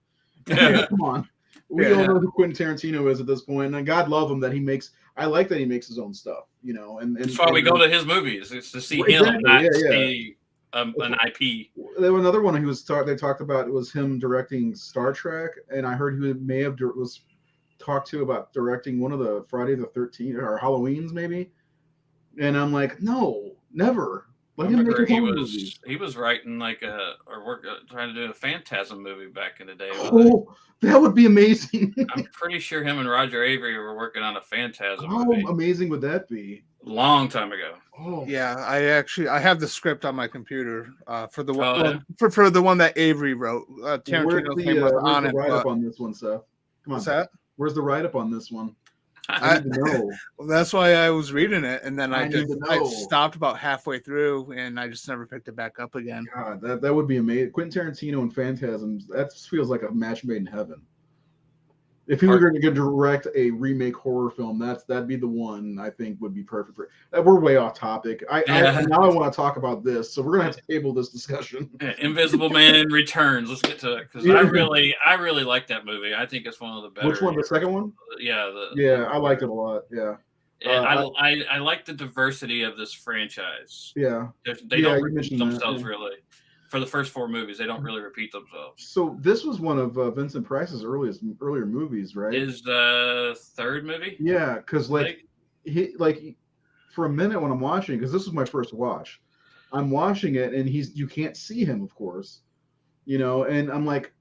Yeah, come on. We all know who Quentin Tarantino is at this point, and God love him that he makes. I like that he makes his own stuff, and that's why we go to his movies. It's to see him, not see an IP. There was another one they talked about. It was him directing Star Trek, and I heard he may have was talked to about directing one of the Friday the 13th or Halloween's maybe, and I'm like, no, never. Let him make his own movies. He was writing trying to do a Phantasm movie back in the day. Oh, that would be amazing. I'm pretty sure him and Roger Avery were working on a Phantasm movie. How amazing would that be? Long time ago. Oh yeah, I have the script on my computer for the one for the one that Avery wrote. Tarantino's name was on it. Write-up on this one, Seth. Come on. What's that? Where's the write-up on this one? I need to know. Well, that's why I was reading it, and then I stopped about halfway through, and I just never picked it back up again. God, that would be amazing. Quentin Tarantino and Phantasms, that feels like a match made in heaven. If he were going to direct a remake horror film, that'd be the one I think would be perfect for it. We're way off topic. Now I want to talk about this, so we're going to have to table this discussion. Invisible Man Returns. Let's get to it, because I really like that movie. I think it's one of the better. Which one? The second one? Yeah. I liked it a lot. Yeah. And I like the diversity of this franchise. Yeah. They don't repeat themselves really. For the first 4 movies, they don't really repeat themselves. So this was one of Vincent Price's earlier movies, right? His 3rd movie? Yeah, because he for a minute when I'm watching, because this was my first watch, I'm watching it and you can't see him, of course, and I'm like,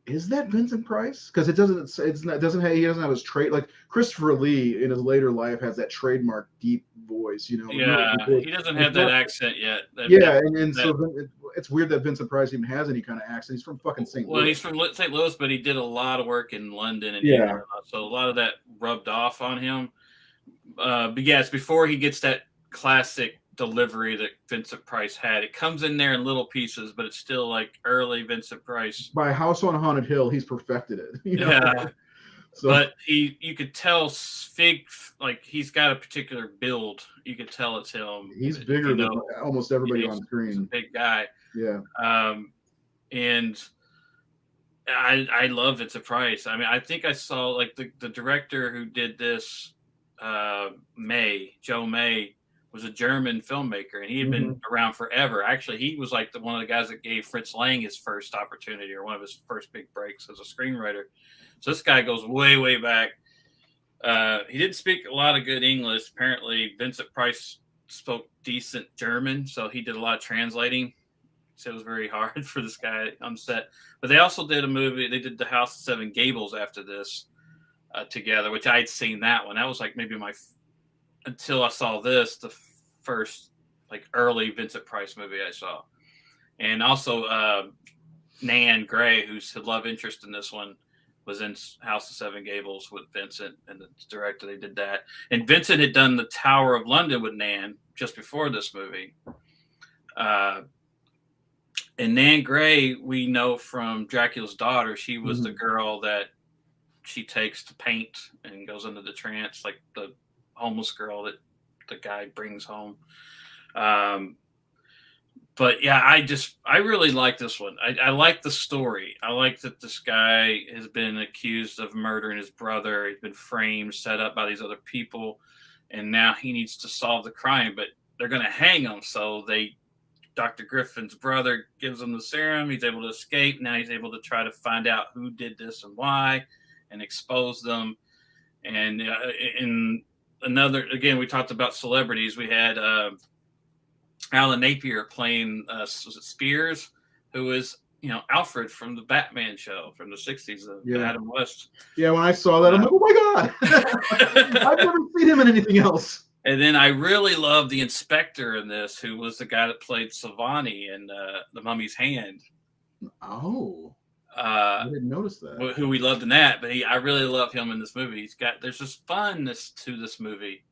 is that Vincent Price? Because he doesn't have his trait. Like Christopher Lee in his later life has that trademark deep voice, Yeah, he doesn't have that accent yet. So it's weird that Vincent Price even has any kind of accent. He's from fucking St. Louis. Well, he's from St. Louis, but he did a lot of work in London and England, so a lot of that rubbed off on him. But yeah, it's before he gets that classic delivery that Vincent Price had. It comes in there in little pieces, but it's still like early Vincent Price. By House on Haunted Hill, he's perfected it. Yeah. So, but you could tell like he's got a particular build. You could tell it's him. He's bigger than almost everybody on screen. He's a big guy. Yeah. And I love Vincent Price. I mean, I think I saw like the director who did this, Joe May, was a German filmmaker, and he had been around forever. Actually, he was like one of the guys that gave Fritz Lang his first opportunity, or one of his first big breaks as a screenwriter. So this guy goes way, way back. He didn't speak a lot of good English. Apparently, Vincent Price spoke decent German, so he did a lot of translating. So it was very hard for this guy on set. But they also did a movie. They did The House of Seven Gables after this together, which I'd seen that one. That was like maybe until I saw this, the first like early Vincent Price movie I saw. And also Nan Gray, who's the love interest in this one, was in House of Seven Gables with Vincent and the director. They did that, and Vincent had done the Tower of London with Nan just before this movie. And Nan Gray, we know from Dracula's Daughter, she was the girl that she takes to paint and goes into the trance, like the homeless girl that the guy brings home. But yeah, I really like this one. I like the story. I like that this guy has been accused of murdering his brother. He's been framed, set up by these other people, and now he needs to solve the crime, but they're going to hang him. So Dr. Griffin's brother gives him the serum. He's able to escape. Now he's able to try to find out who did this and why and expose them. And in another, again, we talked about celebrities. We had Alan Napier playing was it Spears, who is Alfred from the Batman show from the 60s, Adam West. Yeah, when I saw that, I'm like, oh my God. I've never seen him in anything else. And then I really love the inspector in this, who was the guy that played Silvani in The Mummy's Hand. Oh, I didn't notice that. Who we loved in that, but I really love him in this movie. There's just funness to this movie,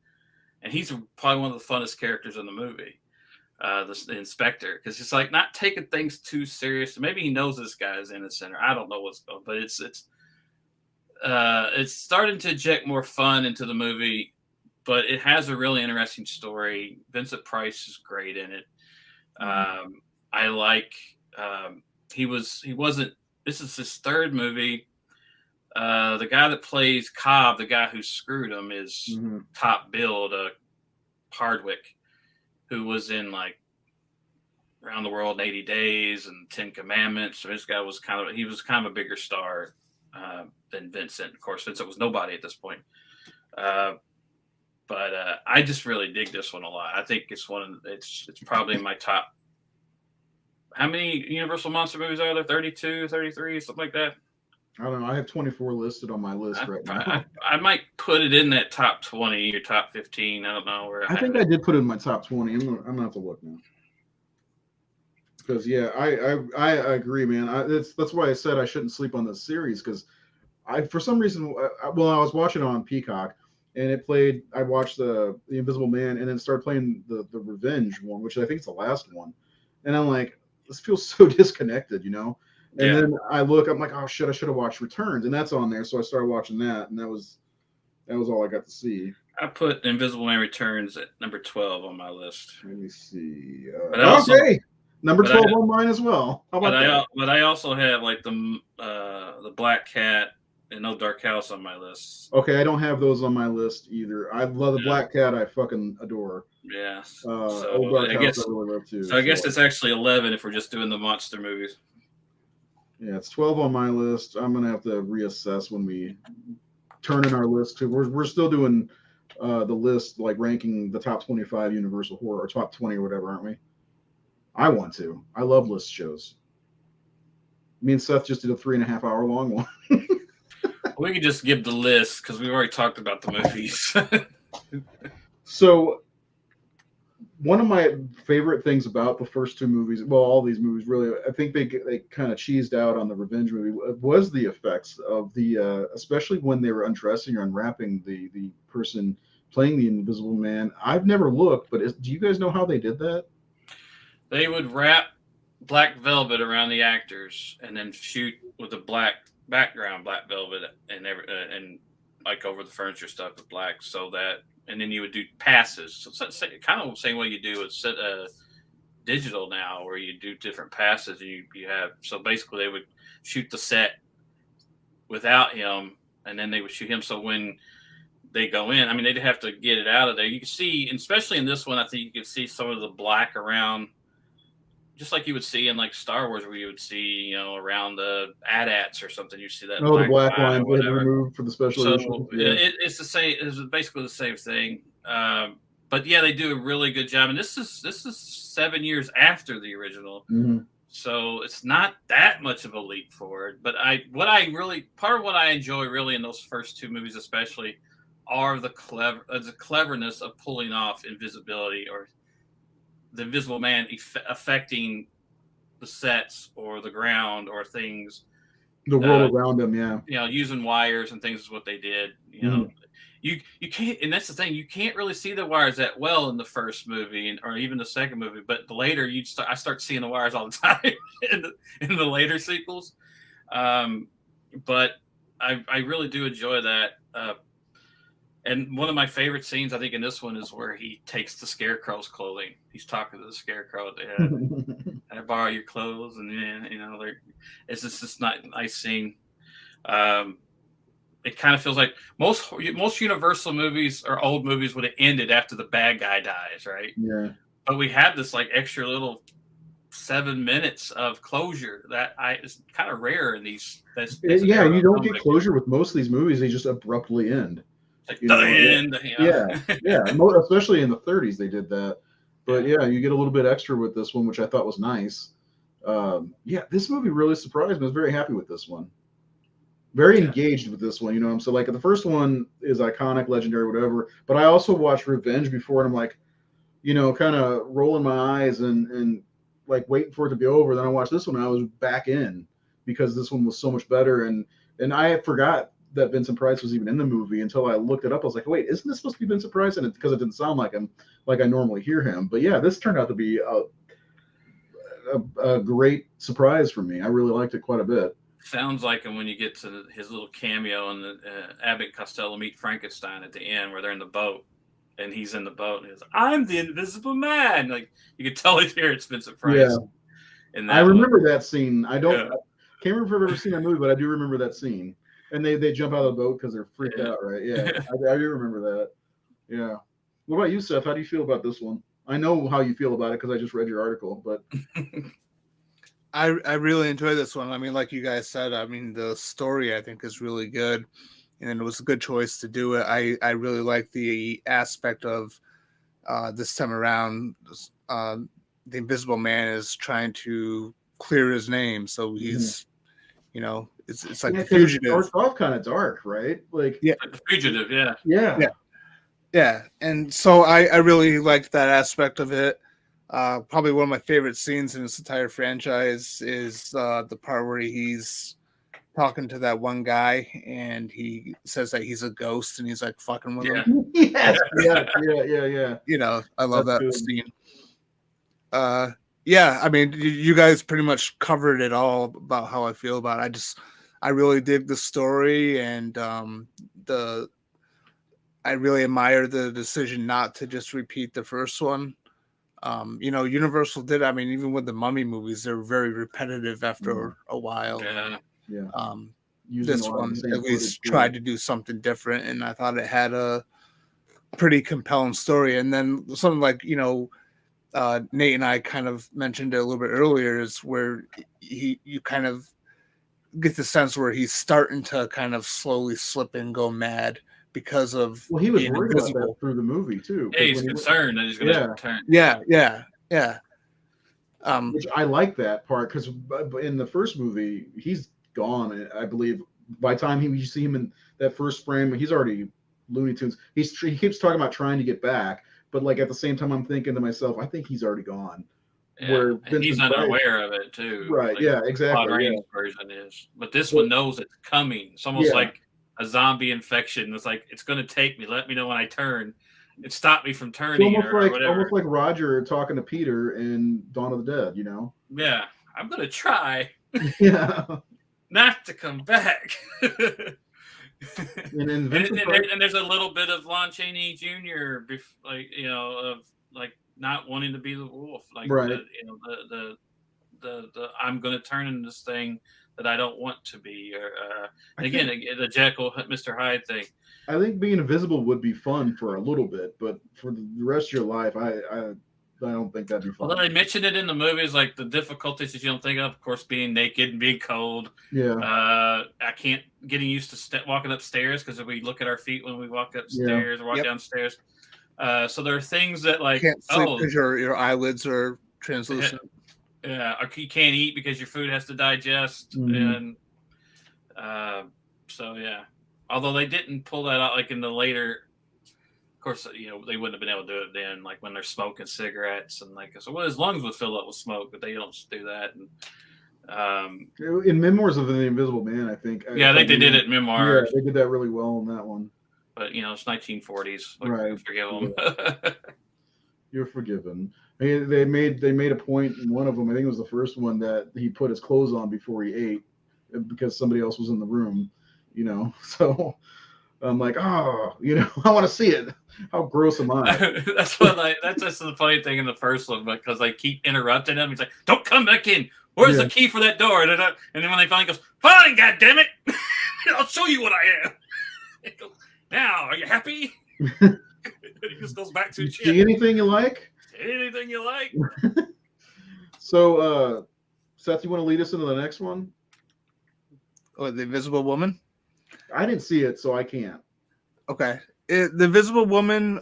and he's probably one of the funnest characters in the movie. The inspector, because it's like not taking things too serious. Maybe he knows this guy is innocent, or I don't know what's going on, but it's starting to inject more fun into the movie. But it has a really interesting story. Vincent Price is great in it. I like. He wasn't. This is his third movie. The guy that plays Cobb, the guy who screwed him, is top billed. Hardwick, who was in like Around the World in 80 Days and 10 Commandments. So this guy was kind of a bigger star than Vincent. Of course, Vincent was nobody at this point. But I just really dig this one a lot. I think it's it's probably in my top. How many Universal Monster movies are there? 32, 33, something like that? I don't know. I have 24 listed on my list right now. I might put it in that top 20 or top 15. I don't know where. I think I did put it in my top 20. I'm gonna have to look now. Because yeah, I agree, man. That's why I said I shouldn't sleep on this series, because for some reason, I was watching it on Peacock, and it played. I watched the Invisible Man, and then started playing the Revenge one, which I think is the last one, and I'm like, this feels so disconnected, And then I look, I'm like, oh shit, I should have watched Returns, and that's on there, so I started watching that, and that was all I got to see. I put Invisible Man Returns at number 12 on my list. Let me see. Okay, number 12 on mine as well. How about that? But I also have like the Black Cat and No Dark House on my list. Okay, I don't have those on my list either. I love the Black Cat. I fucking adore. Yeah. Old Dark House I really love too. So I guess it's actually 11 if we're just doing the monster movies. Yeah, it's 12 on my list. I'm gonna have to reassess when we turn in our list too. We're still doing the list, like ranking the top 25 Universal horror or top 20 or whatever, aren't we? I want to. I love list shows. Me and Seth just did a 3.5 hour long one. We could just give the list because we've already talked about the movies. So one of my favorite things about the first two movies, well, all these movies really, I think they kind of cheesed out on the Revenge movie, was the effects of the, especially when they were undressing or unwrapping the person playing the Invisible Man. I've never looked, but do you guys know how they did that? They would wrap black velvet around the actors and then shoot with a black background, black velvet, and like over the furniture stuff with black, so that, and then you would do passes. So it's kind of the same way you do it's digital now, where you do different passes. You have, so basically they would shoot the set without him, and then they would shoot him. So when they go in, I mean, they'd have to get it out of there. You can see, especially in this one, I think you can see some of the black around, just like you would see in like Star Wars, where you would see, around the AT-ATs or something. You see that. Oh, the black line removed for the special edition. Yeah. It's the same. It's basically the same thing. But yeah, they do a really good job. And this is 7 years after the original, so it's not that much of a leap forward. But part of what I enjoy really in those first two movies, especially, are the cleverness of pulling off invisibility, or the Invisible Man affecting the sets or the ground or things The world around them, yeah. Using wires and things is what they did. You can't, and that's the thing. You can't really see the wires that well in the first movie or even the second movie. But the later I start seeing the wires all the time in the later sequels. But I really do enjoy that. And one of my favorite scenes, I think, in this one is where he takes the Scarecrow's clothing. He's talking to the Scarecrow. I borrow your clothes, and it's just this nice scene. It kind of feels like most Universal movies or old movies would have ended after the bad guy dies, right? Yeah. But we have this like extra little 7 minutes of closure that is kind of rare in these. You don't get closure with most of these movies; they just abruptly end. Like the end. Yeah. Especially in the 30s, they did that. But yeah, you get a little bit extra with this one, which I thought was nice. This movie really surprised me. I was very happy with this one. Very engaged with this one, So like the first one is iconic, legendary, whatever. But I also watched Revenge before, and I'm like, kind of rolling my eyes and like waiting for it to be over. Then I watched this one, and I was back in because this one was so much better. And I forgot that Vincent Price was even in the movie until I looked it up. I was like, wait, isn't this supposed to be Vincent Price? And because it didn't sound like him, like I normally hear him. But yeah, this turned out to be a great surprise for me. I really liked it quite a bit. Sounds like him when you get to his little cameo in the Abbott and Costello Meet Frankenstein at the end, where they're in the boat and he's in the boat and he's like, I'm the Invisible Man. Like you can totally hear it's Vincent Price. Yeah. I remember that scene. I can't remember if I've ever seen that movie, but I do remember that scene. And they jump out of the boat because they're freaked out, right? Yeah, I do remember that. Yeah. What about you, Seth? How do you feel about this one? I know how you feel about it because I just read your article, but I really enjoy this one. I mean, like you guys said, I mean, the story I think is really good, and it was a good choice to do it. I really like the aspect of this time around. The Invisible Man is trying to clear his name, so he's, it's like the fugitive. It starts off kind of dark, right? Like the fugitive, yeah. And so I really liked that aspect of it. Probably one of my favorite scenes in this entire franchise is the part where he's talking to that one guy and he says that he's a ghost and he's like fucking with him. Yeah. I love that scene. I mean, you guys pretty much covered it all about how I feel about it. I really dig the story, and I really admire the decision not to just repeat the first one. Universal did. I mean, even with the Mummy movies, they're very repetitive after a while. Yeah. This one at least tried to do something different, and I thought it had a pretty compelling story. And then something like Nate and I kind of mentioned it a little bit earlier is where you kind of get the sense where he's starting to kind of slowly slip and go mad because of he was worried about that through the movie too. Yeah, he's concerned that he's going to return. Yeah. Which I like that part because in the first movie he's gone. I believe by the time you see him in that first frame, he's already Looney Tunes. He keeps talking about trying to get back, but like at the same time, I'm thinking to myself, I think he's already gone. Yeah, and he's unaware of it too. Right? Like yeah, exactly. Claude Rains' version is, but this one knows it's coming. It's almost like a zombie infection. It's like it's going to take me. Let me know when I turn. It stopped me from turning. Almost like Roger talking to Peter in Dawn of the Dead. Yeah, I'm going to try. Yeah. Not to come back. and there's a little bit of Lon Chaney Jr. Of like not wanting to be the wolf, like right. The I'm going to turn into this thing that I don't want to be, or again the Jekyll Mr. Hyde thing. I think being invisible would be fun for a little bit, but for the rest of your life, I don't think that'd be fun. Although they mentioned it in the movies, like the difficulties that you don't think of course, being naked and being cold. Yeah. I can't getting used to walking upstairs because we look at our feet when we walk upstairs or walk downstairs. So there are things that like can't sleep because your eyelids are translucent. Yeah, or you can't eat because your food has to digest, and so yeah. Although they didn't pull that out like in the later. Of course, they wouldn't have been able to do it then, like when they're smoking cigarettes and his lungs would fill up with smoke, but they don't do that. And In Memoirs of the Invisible Man, I think. Yeah, I think they did it in Yeah, Memoirs. they did that really well in that one. But it's 1940s. Right. Forgive them. Yeah. You're forgiven. They made a point in one of them. I think it was the first one that he put his clothes on before he ate because somebody else was in the room. So I'm like, oh, I want to see it. How gross am I? That's just the funny thing in the first one because they keep interrupting him. He's like, "Don't come back in. Where's the key for that door?" And then when they finally goes, "Fine, goddammit, I'll show you what I am." He goes, "Now, are you happy?" He just goes back to see anything you like. Anything you like. So, Seth, you want to lead us into the next one? Oh, The Invisible Woman? I didn't see it, so I can't. Okay. The Invisible Woman,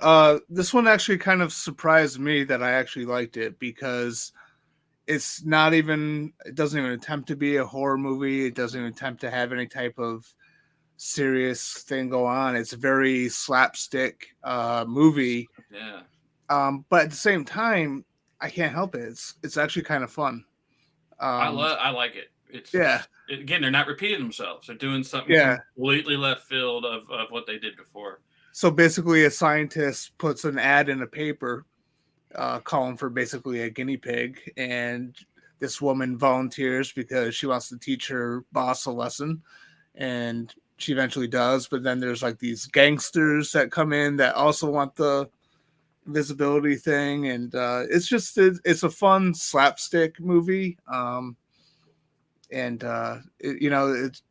this one actually kind of surprised me that I actually liked it because it doesn't even attempt to be a horror movie. It doesn't even attempt to have any type of serious thing go on. It's a very slapstick movie. Yeah. But at the same time, I can't help it. It's actually kind of fun. I like it. Again, they're not repeating themselves. They're doing something completely left field of what they did before. So basically, a scientist puts an ad in a paper calling for basically a guinea pig, and this woman volunteers because she wants to teach her boss a lesson, and she eventually does. But then there's like these gangsters that come in that also want the invisibility thing, and it's a fun slapstick movie. It's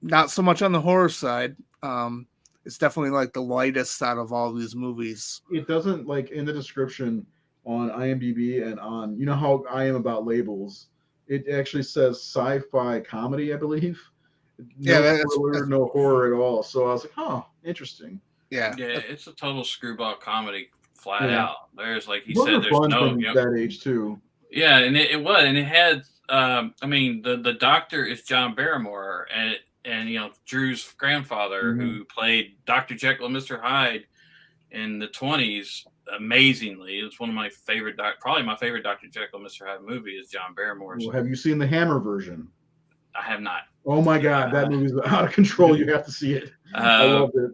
not so much on the horror side. It's definitely like the lightest out of all these movies. It doesn't, like, in the description on IMDb and on, how I am about labels, it actually says sci-fi comedy, I believe. No horror at all. So I was like, oh, interesting. Yeah, it's a total screwball comedy, flat out. There's, like he Those said, are there's fun no from that age too. Yeah, and it was, and it had. The doctor is John Barrymore, and Drew's grandfather, who played Dr. Jekyll and Mr. Hyde in the 20s, amazingly. It's one of my favorite, probably my favorite Dr. Jekyll and Mr. Hyde movie is John Barrymore's. Well, have you seen the Hammer version? I have not. Oh my God, that movie's out of control. You have to see it. I loved it.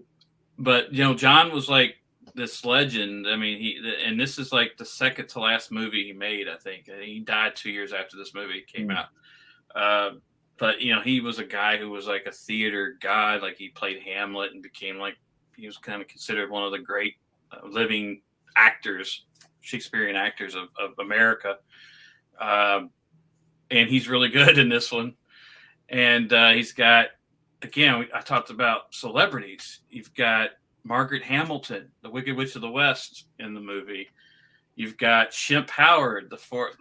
But John was like this legend. I mean, this is like the second to last movie he made, I think. He died 2 years after this movie came out. But he was a guy who was like a theater god. Like he played Hamlet and became he was kind of considered one of the great living actors, Shakespearean actors of America. And he's really good in this one. And he's got, again, I talked about celebrities. You've got Margaret Hamilton, the Wicked Witch of the West, in the movie. You've got Shemp Howard, the fourth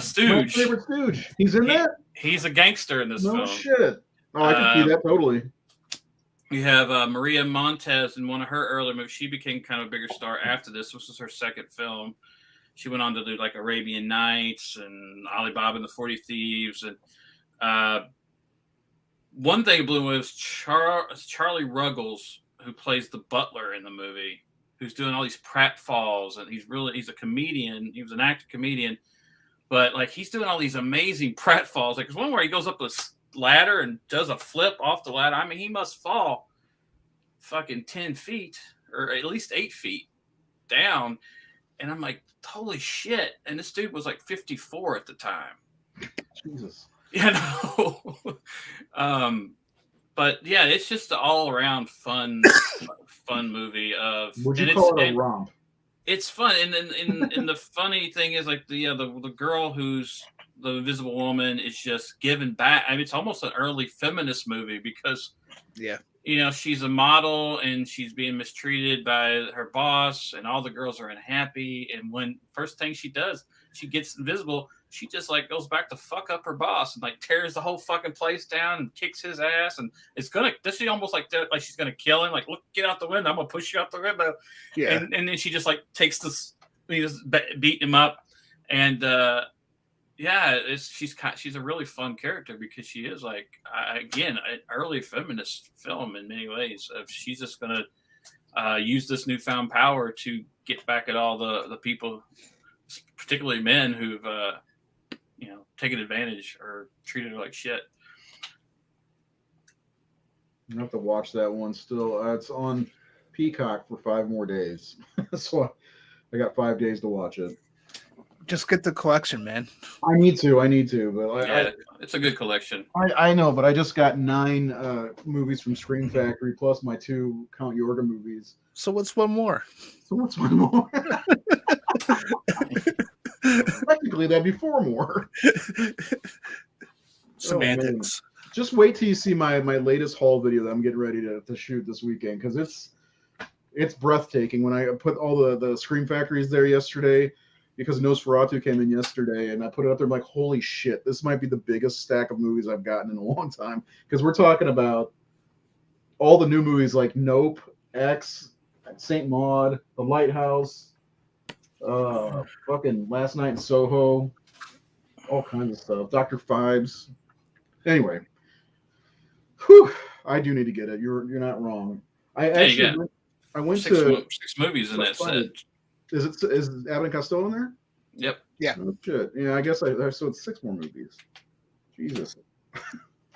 stooge. My favorite stooge. He's in that? He's a gangster in this film. No shit. Oh, I can see that totally. You have Maria Montez in one of her earlier movies. She became kind of a bigger star after this. This was her second film. She went on to do like Arabian Nights and Ali Baba and the 40 Thieves. And one thing that blew me was Charlie Ruggles, who plays the butler in the movie, who's doing all these pratfalls, and he's a comedian. He was an actor comedian, but like he's doing all these amazing pratfalls. Like there's one where he goes up this ladder and does a flip off the ladder. I mean, he must fall fucking 10 feet or at least 8 feet down. And I'm like, holy shit. And this dude was like 54 at the time. Jesus. But yeah, it's just an all around fun movie. Would you call it a romp? It's fun, and the funny thing is, like the girl who's the Invisible Woman is just giving back. I mean, it's almost an early feminist movie because she's a model and she's being mistreated by her boss, and all the girls are unhappy. And when first thing she does, she gets invisible. She just like goes back to fuck up her boss and like tears the whole fucking place down and kicks his ass. And it's she almost like she's gonna kill him. Like, look, get out the window. I'm gonna push you out the window. Yeah. And then she just like takes this, beat him up. And she's a really fun character because she is like again an early feminist film in many ways. She's just gonna use this newfound power to get back at all the people, particularly men who've taken advantage or treated her like shit. I have to watch that one still. It's on Peacock for 5 more days. So I got 5 days to watch it. Just get the collection, man. I need to, but It's a good collection. I know, but I just got 9 movies from Scream Factory plus my 2 Count Yorga movies. So what's one more? So what's one more? Technically, that'd be 4 more. Semantics. Just wait till you see my latest haul video that I'm getting ready to shoot this weekend, because it's breathtaking. When I put all the Scream Factories there yesterday, because Nosferatu came in yesterday, and I put it up there, I'm like, holy shit, this might be the biggest stack of movies I've gotten in a long time. Because we're talking about all the new movies like Nope, X, Saint Maud, The Lighthouse, fucking Last Night in Soho, all kinds of stuff. Dr. Phibes. Anyway, whew, I do need to get it. You're not wrong. I went to 6 movies in that set. Is Abbott and Costello in there? Yep. Yeah. Oh, shit. Yeah, I guess so it's 6 more movies. Jesus.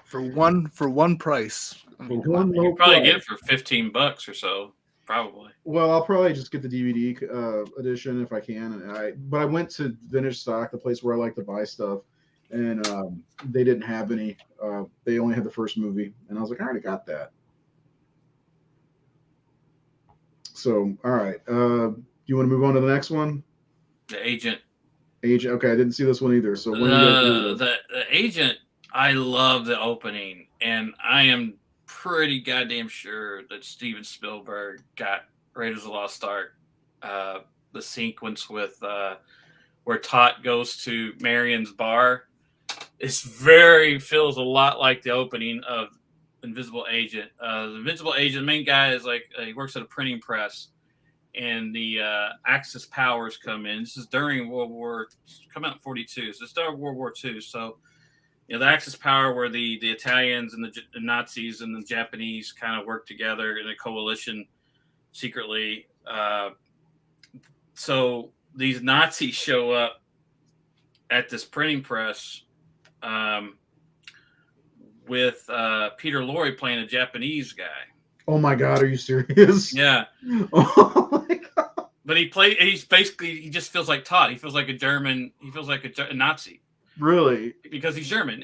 For one price. I mean, come on. You probably get it for $15 or so, probably. Well, I'll probably just get the DVD edition if I can. But I went to Vintage Stock, the place where I like to buy stuff, and they didn't have any. They only had the first movie, and I was like, I already got that. So, all right. You want to move on to the next one? The Agent. Okay, I didn't see this one either. So the Agent, I love the opening, and I am pretty goddamn sure that Steven Spielberg got Raiders of the Lost Ark. The sequence with where Tot goes to Marion's bar, feels a lot like the opening of Invisible Agent. The Invisible Agent, main guy is like he works at a printing press, and the Axis powers come in. This is during come out in 42, so it's during World War II. So, the Axis power where the Italians and the Nazis and the Japanese kind of work together in a coalition secretly. So these Nazis show up at this printing press with Peter Lorre playing a Japanese guy. Oh my God, are you serious? Yeah. Oh my God. But he just feels like Todd. He feels like a German. He feels like a Nazi. Really? Because he's German.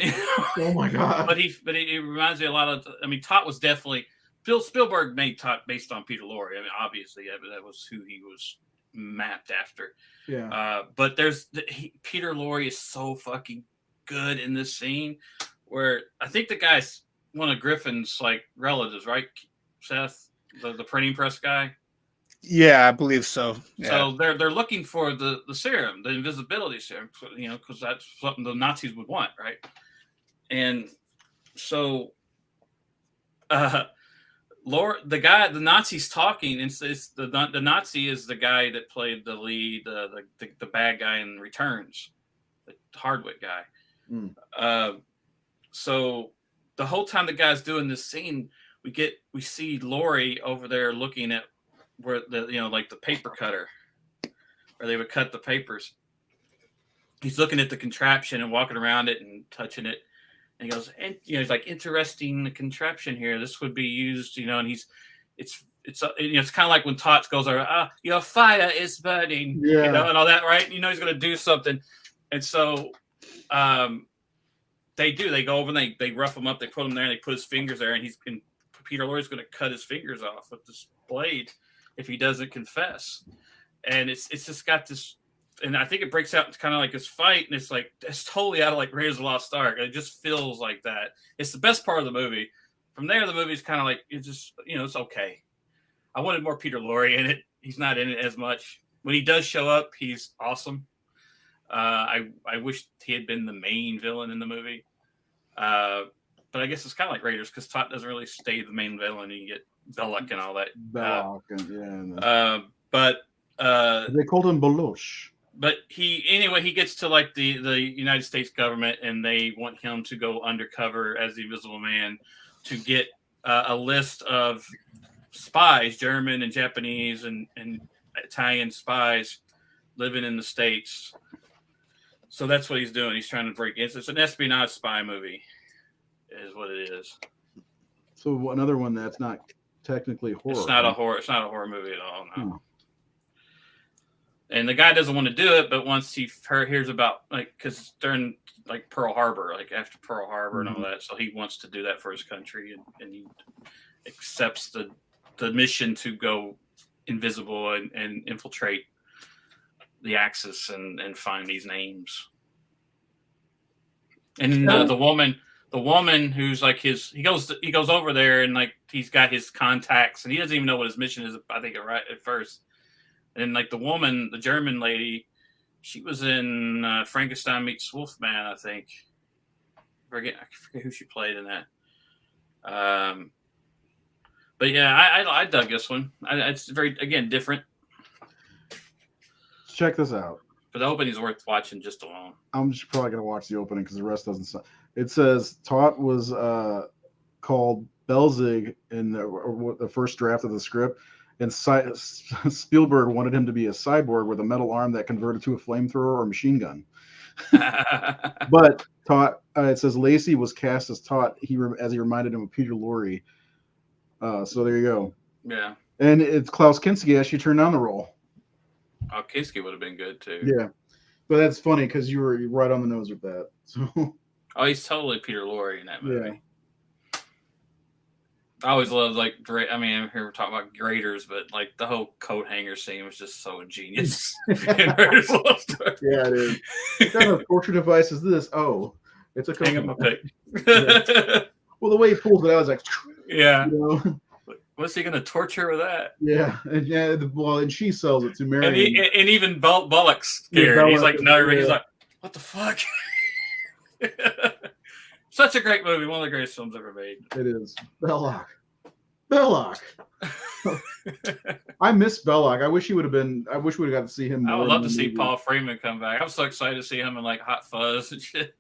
Oh my God. But it reminds me a lot of. I mean, Todd was definitely. Spielberg made Todd based on Peter Lorre. I mean, obviously, that was who he was mapped after. Yeah. But Peter Lorre is so fucking good in this scene, where I think the guy's one of Griffin's like relatives, right? Seth, the printing press guy. Yeah, I believe so. Yeah. So they're looking for the serum, the invisibility serum, because that's something the Nazis would want, right? And so, the Nazi's talking, and it's the Nazi is the guy that played the lead, the bad guy in Returns, the Hardwick guy. Mm. So the whole time the guy's doing this scene, we see Lorre over there looking at where like the paper cutter, where they would cut the papers. He's looking at the contraption and walking around it and touching it. And he goes, and he's like, interesting contraption here. This would be used, and it's kind of like when Tots goes over, your fire is burning, and all that, right? He's going to do something. And so they go over and they rough him up. They put him there and they put his fingers there, and Peter Lorre's going to cut his fingers off with this blade if he doesn't confess. And it's just got this. And I think it breaks out into kind of like this fight, and it's totally out of like Raiders of the Lost Ark. It just feels like that. It's the best part of the movie. From there, the movie's kind of like it's just it's okay. I wanted more Peter Lorre in it. He's not in it as much. When he does show up, he's awesome. I wish he had been the main villain in the movie. But I guess it's kind of like Raiders because Tot doesn't really stay the main villain. You get Belloc and all that. Belloc, yeah. But they called him Beloche. But he gets to like the United States government, and they want him to go undercover as the Invisible Man to get a list of spies, German and Japanese and Italian spies living in the States. So that's what he's doing. He's trying to break in. It's an espionage spy movie, is what it is. So another one that's not technically horror. It's not a horror. It's not a horror movie at all. No. Hmm. And the guy doesn't want to do it, but once he hears about, like, because during like Pearl Harbor, like after Pearl Harbor and all that, so he wants to do that for his country, and he accepts the mission to go invisible and infiltrate the Axis and find these names. And the woman who's like he goes over there and like he's got his contacts and he doesn't even know what his mission is. I think right at first, and like the woman, the German lady, she was in Frankenstein Meets Wolfman, I think. I forget who she played in that. But yeah, I dug this one. It's very, again, different. Check this out. But the opening's worth watching just alone. I'm just probably gonna watch the opening because the rest doesn't. It says Taut was called Belzig in the first draft of the script, and Spielberg wanted him to be a cyborg with a metal arm that converted to a flamethrower or machine gun. But Taut, it says Lacey was cast as Taut. As he reminded him of Peter Lorre. So there you go. Yeah. And it's Klaus Kinski actually turned down the role. Oh, Kinski would have been good too. Yeah, but that's funny because you were right on the nose with that. So. Oh, he's totally Peter Lorre in that movie. Yeah. I always loved like I mean, here we're talking about graders, but like the whole coat hanger scene was just so ingenious. Yeah, it is. What kind of torture device is this? Oh, it's a coat hang up my pick. Yeah. Well, the way he pulls it out is like, yeah. You know? What's he going to torture with that? Yeah, and she sells it to Mary. And even Bullock's scared. Yeah, he's like, no, yeah. He's like, what the fuck? Such a great movie, one of the greatest films ever made. It is. Belloc. I miss Belloc. I wish we would have got to see him more. I would love to see Paul Freeman come back. I'm so excited to see him in like Hot Fuzz and shit.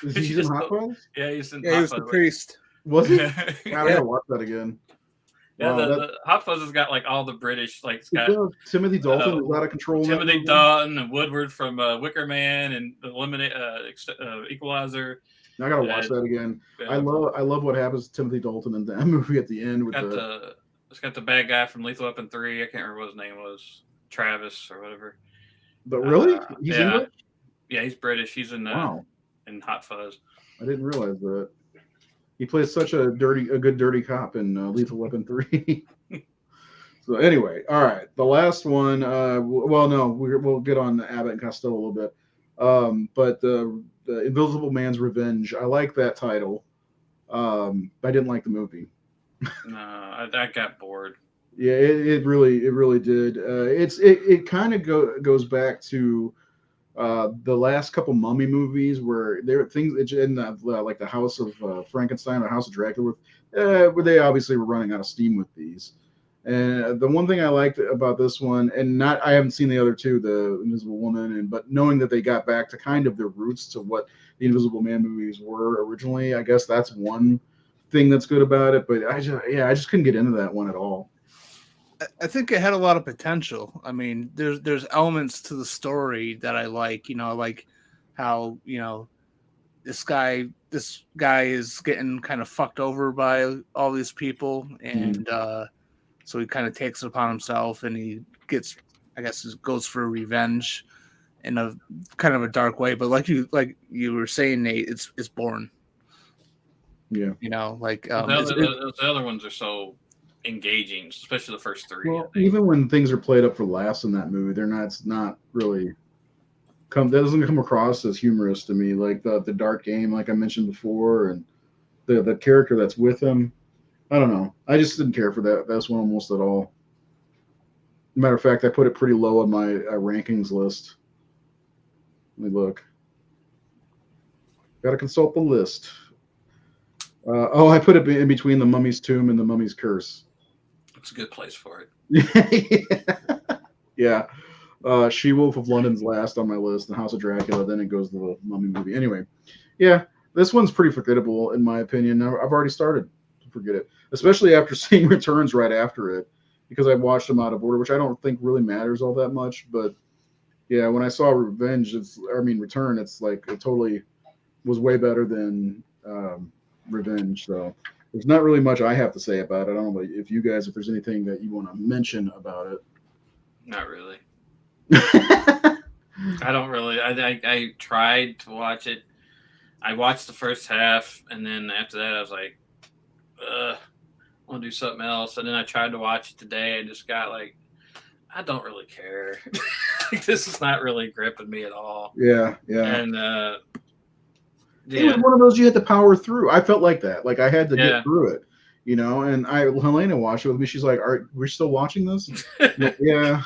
Is he in Hot Fuzz? Yeah, he's in Hot Fuzz. He was the priest. Was he? I gotta watch that again. Yeah, wow, the Hot Fuzz has got like all the British, like it's got Timothy Dalton is out of control. Timothy Dalton and Woodward from Wicker Man and the Equalizer. I gotta watch that again. I love what happens to Timothy Dalton in that movie at the end. It's got the bad guy from Lethal Weapon 3. I can't remember what his name was, Travis or whatever. But really, he's English? Yeah, he's British. He's in in Hot Fuzz. I didn't realize that. He plays such a good dirty cop in Lethal Weapon 3. So anyway, all right. The last one, we'll get on Abbott and Costello a little bit. But the Invisible Man's Revenge, I like that title. I didn't like the movie. No, I got bored. Yeah, it really did. It kind of goes back to the last couple Mummy movies where there are things in like the House of Frankenstein or House of Dracula, where they obviously were running out of steam with these. And the one thing I liked about this one, and I haven't seen the other two, the Invisible Woman, but knowing that they got back to kind of their roots to what the Invisible Man movies were originally, I guess that's one thing that's good about it. But I just couldn't get into that one at all. I think it had a lot of potential. I mean, there's elements to the story that I like. You know, I like how, you know, this guy is getting kind of fucked over by all these people, and so he kind of takes it upon himself, and he gets, I guess, goes for revenge in a kind of a dark way. But like you were saying, Nate, it's boring. Yeah, you know, like the other ones are so engaging, especially the first three. Well, even when things are played up for laughs in that movie, it's not really that doesn't come across as humorous to me. Like the dark game, like I mentioned before, and the character that's with him. I don't know. I just didn't care for that one almost at all. Matter of fact, I put it pretty low on my rankings list. Let me look. Got to consult the list. I put it in between The Mummy's Tomb and The Mummy's Curse. It's a good place for it. Yeah. She-Wolf of London's last on my list, and House of Dracula, then it goes to the Mummy movie. Anyway, yeah, this one's pretty forgettable in my opinion. I've already started to forget it, especially after seeing Returns right after it, because I watched them out of order, which I don't think really matters all that much. But Yeah, when I saw Return, it's like it totally was way better than Revenge. So there's not really much I have to say about it. I don't know if there's anything that you want to mention about Not really. it. I don't really. I tried to watch it. I watched the first half, and then after that, I was like, I want to do something else. And then I tried to watch it today. I just got like, I don't really care. This is not really gripping me at all. Yeah. And It was one of those you had to power through. I felt like that. Like I had to get through it, and Helena watched it with me. She's like, we're still watching this? Like, yeah.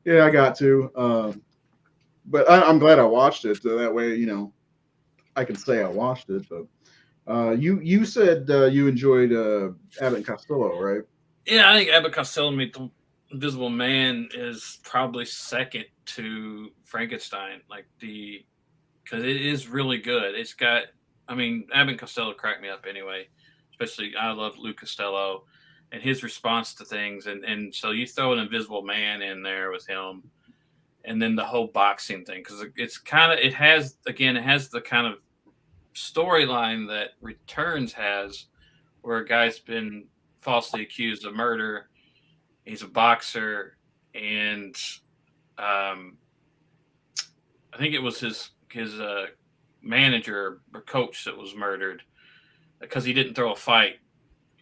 Yeah, I got to. But I'm glad I watched it. So that way, I can say I watched it. But you said you enjoyed Abbott and Costello, right? Yeah, I think Abbott Costello Meet the Invisible Man is probably second to Frankenstein. Because it is really good. It's got, Abbott and Costello cracked me up anyway. Especially, I love Lou Costello and his response to things. And so you throw an Invisible Man in there with him, and then the whole boxing thing, because it has the kind of storyline that Returns has, where a guy's been falsely accused of murder. He's a boxer, and I think it was his manager or coach that was murdered because he didn't throw a fight.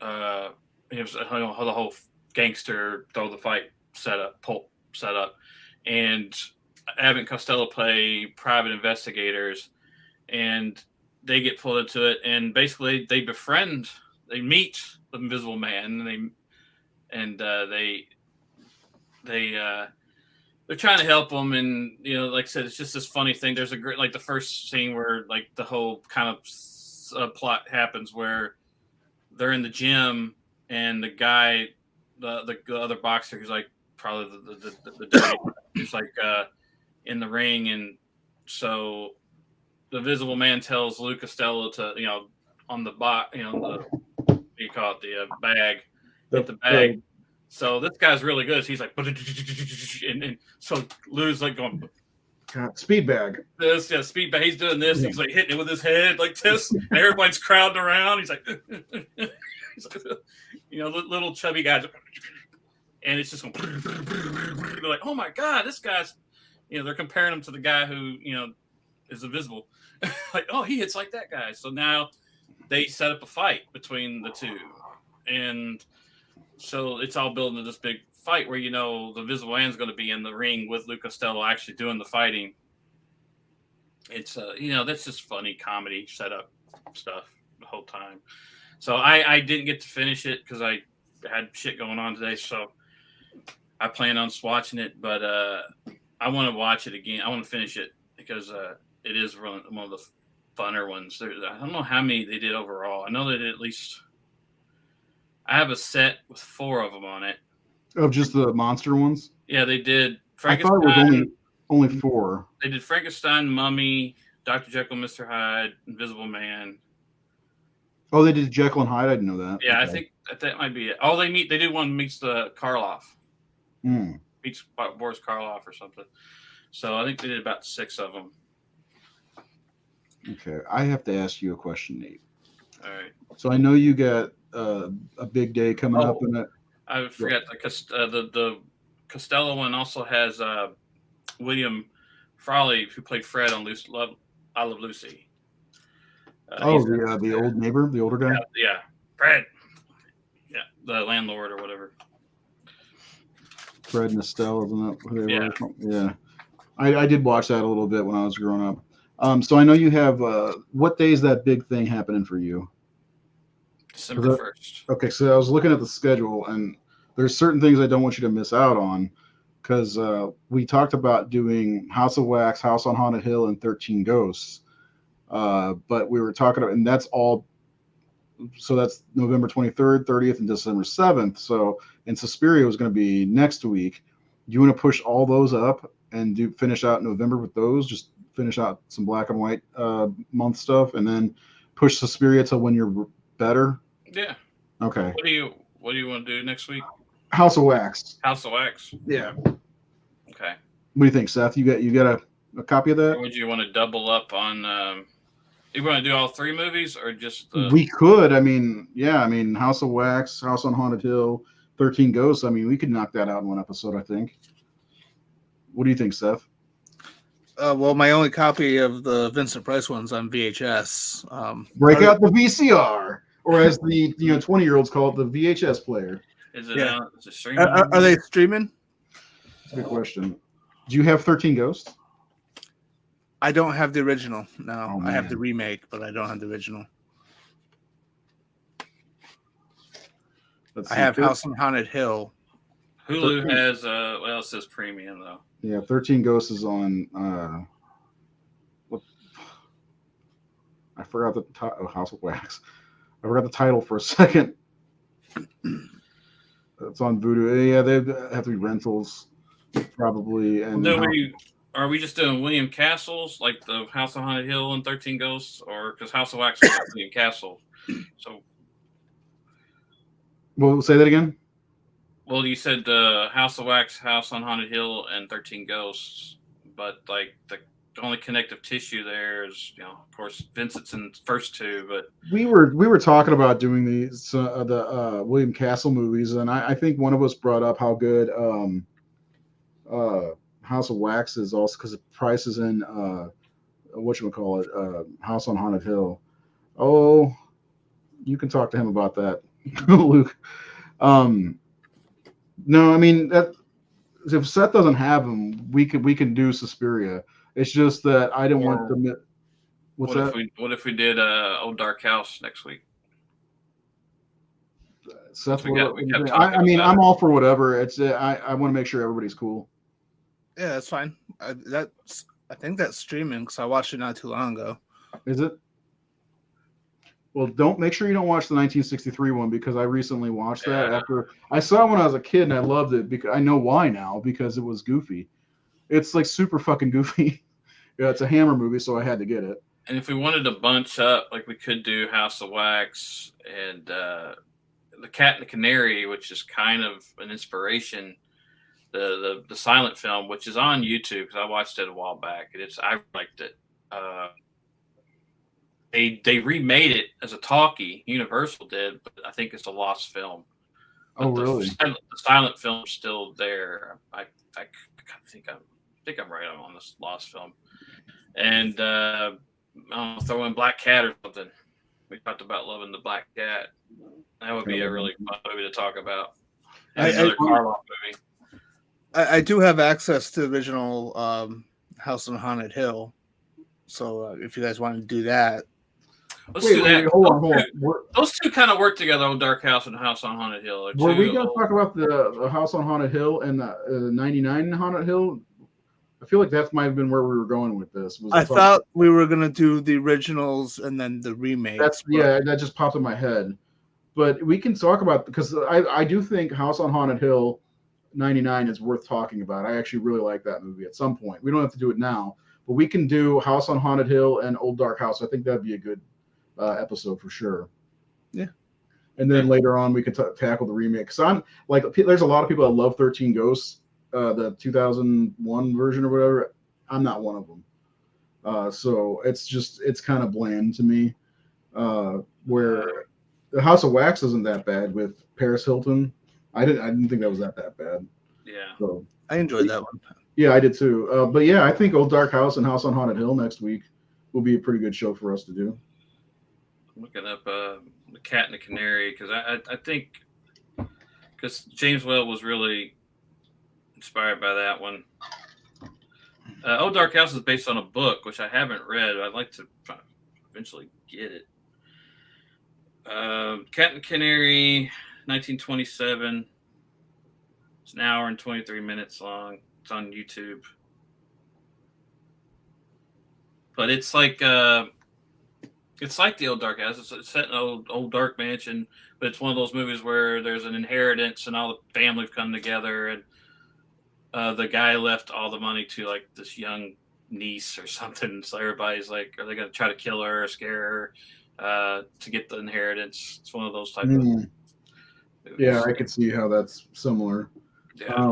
It was the whole gangster throw the fight pulp setup, and Abbott and Costello play private investigators, and they get pulled into it, and basically they meet the Invisible Man, and they're trying to help them, and like I said, it's just this funny thing. There's a great, like the first scene where like the whole kind of plot happens where they're in the gym, and the guy, the other boxer, who's like probably the dirty, who's like in the ring, and so the Invisible Man tells Lou Costello to on the box, what do you call it, the bag, hit the bag. So this guy's really good. So he's like, and so Lou's like going, speed bag. Speed bag. He's doing this. Yeah. He's like hitting it with his head like this. And everybody's crowding around. He's like, little chubby guys, and it's just going. They're like, oh my god, this guy's. They're comparing him to the guy who is invisible. Like, oh, he hits like that guy. So now they set up a fight between the two, and so it's all building to this big fight where the Invisible Man's going to be in the ring with Lou Costello actually doing the fighting. It's that's just funny comedy setup stuff the whole time. So I didn't get to finish it because I had shit going on today. So I plan on watching it, but I want to watch it again. I want to finish it because it is one of the funner ones. I don't know how many they did overall. I know they did at least. I have a set with 4 of them on it. Of just the monster ones? Yeah, they did. I thought it was only 4. They did Frankenstein, Mummy, Dr. Jekyll, Mr. Hyde, Invisible Man. Oh, they did Jekyll and Hyde. I didn't know that. Yeah, okay. I think that might be it. Oh, they do one meets the Karloff. Meets Boris Karloff or something. So I think they did about 6 of them. Okay, I have to ask you a question, Nate. All right. So I know you got a big day coming up in it. I forgot the Costello one also has William Frawley, who played Fred on I Love Lucy. The old neighbor, the older guy. Yeah, Fred. Yeah, the landlord or whatever. Fred and Estelle, isn't that who they were? Yeah. I did watch that a little bit when I was growing up. So I know you have what day is that big thing happening for you? December 1st. Okay, so I was looking at the schedule, and there's certain things I don't want you to miss out on, because we talked about doing House of Wax, House on Haunted Hill, and 13 Ghosts. But we were talking about, and that's all. So that's November 23rd, 30th, and December 7th. So, and Suspiria was going to be next week. Do you want to push all those up and finish out November with those? Just finish out some black and white month stuff, and then push Suspiria till when you're better. Yeah. Okay. What do you want to do next week? House of Wax. House of Wax. Yeah. Okay. What do you think, Seth? You got a copy of that? Or would you want to double up on? You want to do all 3 movies or just the? We could. I mean, yeah. I mean, House of Wax, House on Haunted Hill, 13 Ghosts. I mean, we could knock that out in one episode. I think. What do you think, Seth? Well, my only copy of the Vincent Price one's on VHS. Break out the VCR, or as the 20-year-olds call it, the VHS player. Is it Yeah. out? Is it streaming? Are they streaming? That's a good question. Do you have 13 Ghosts? I don't have the original. No, Oh, I have man. the remake, but I don't have the original. Let's I see. have House on Haunted Hill. Hulu has well, it says premium though. Yeah, 13 Ghosts is on. What? I forgot the House of Wax. I forgot the title for a second. It's on Vudu. Yeah, they have to be rentals, probably. And Are we just doing William Castle's, like the House on Haunted Hill and 13 Ghosts, or because House of Wax is William Castle? So, Well, say that again. well, you said House of Wax, House on Haunted Hill, and 13 Ghosts, but like the only connective tissue there is, of course, Vincent's in the first 2, but We were talking about doing the William Castle movies, and I think one of us brought up how good House of Wax is also because the price is in House on Haunted Hill. Oh, you can talk to him about that, Luke. No, I mean that if Seth doesn't have them, we can do Suspiria. It's just that I didn't want to. What's that? What if we did Old Dark House next week? Seth, I mean, I'm all for whatever. It's I want to make sure everybody's cool. Yeah, that's fine. I think that's streaming because I watched it not too long ago. Is it? Well, make sure you don't watch the 1963 one because I recently watched that after I saw it when I was a kid and I loved it because I know why now because it was goofy. It's like super fucking goofy. Yeah, it's a Hammer movie, so I had to get it. And if we wanted to bunch up, like we could do House of Wax and The Cat and the Canary, which is kind of an inspiration. The silent film, which is on YouTube because I watched it a while back, and I liked it. They remade it as a talkie. Universal did, but I think it's a lost film. But really? The silent film's still there. I think I'm right on this lost film. And I'll throw in Black Cat or something. We talked about loving the Black Cat. That would be a really fun movie to talk about. And another Karloff movie. I do have access to the original House on Haunted Hill, so if you guys want to do that, let's do that. Hold on. Those 2 kind of work together. Old Dark House and House on Haunted Hill. Were we going to talk about the House on Haunted Hill and the 99 Haunted Hill? I feel like that might have been where we were going with this. I thought we were going to do the originals and then the remakes. That just popped in my head. But we can talk about because I do think House on Haunted Hill 99 is worth talking about. I actually really like that movie at some point. We don't have to do it now, but we can do House on Haunted Hill and Old Dark House. I think that'd be a good episode for sure. Yeah. And then later on, we could tackle the remake. Because I'm like, there's a lot of people that love 13 Ghosts, the 2001 version or whatever. I'm not one of them. So it's kind of bland to me. Where the House of Wax isn't that bad with Paris Hilton. I didn't think that was that bad. Yeah. So I enjoyed that one. Yeah, I did too. But yeah, I think Old Dark House and House on Haunted Hill next week will be a pretty good show for us to do. I'm looking up The Cat and the Canary because I think because James Whale was really inspired by that one. Old Dark House is based on a book which I haven't read. I'd like to eventually get it. Cat and the Canary, 1927. It's an hour and 23 minutes long. It's on YouTube. But it's like the Old Dark House. It's set in an old dark mansion, but it's one of those movies where there's an inheritance and all the family have come together, and the guy left all the money to like this young niece or something. So everybody's like, are they going to try to kill her or scare her to get the inheritance? It's one of those type of movies. Yeah, I could see how that's similar. Yeah.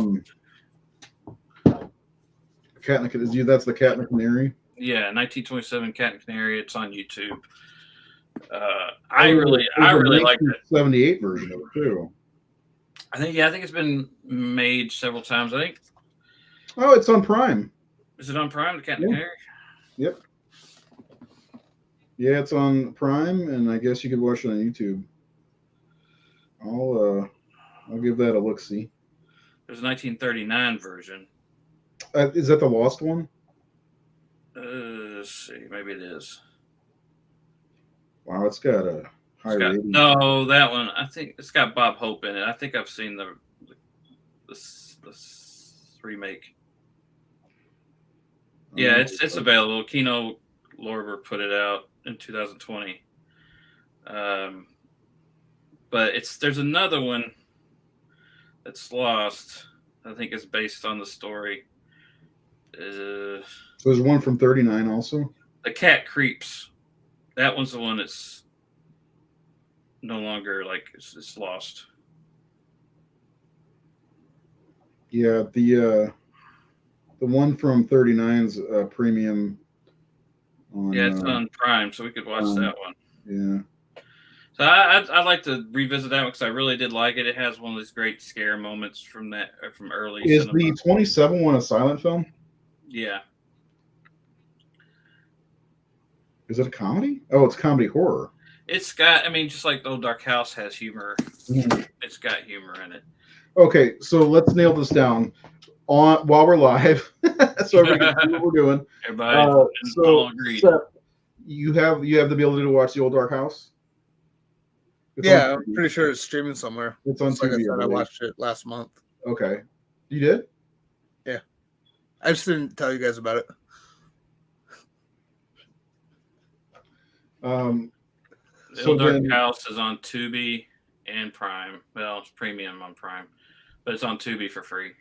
Cat and the, that's the Cat and the Canary. Yeah, 1927 Cat and Canary. It's on YouTube. I really liked it. 78 version of it too. I think it's been made several times. I think. Oh, it's on Prime. Is it on Prime? The Cat and Canary. Yep. Yeah, it's on Prime, and I guess you could watch it on YouTube. I'll give that a look-see. There's a 1939 version. Is that the Lost one? Let's see. Maybe it is. Wow, it's got a high rating. No, that one. I think it's got Bob Hope in it. I think I've seen the remake. Yeah, it's available. Kino Lorber put it out in 2020. But there's another one that's lost. I think it's based on the story. There's one from 39 also. The Cat Creeps. That one's the one that's no longer it's lost. Yeah, the one from 39's premium. It's on Prime, so we could watch that one. Yeah. So I'd like to revisit that one because I really did like it. It has one of those great scare moments from early. Is cinema. the 27 one a silent film? Yeah. Is it a comedy? Oh, it's comedy horror. It's got, just like the Old Dark House has humor. Mm-hmm. It's got humor in it. Okay, so let's nail this down while we're live, so everybody can see what we're doing. Everybody, so agreed. Seth, you have the ability to watch the Old Dark House. Yeah, I'm pretty sure it's streaming somewhere. It's on TV. I watched it last month. Okay, you did? Yeah, I just didn't tell you guys about it. The Old Dark House is on Tubi and Prime. Well, it's premium on Prime, but it's on Tubi for free.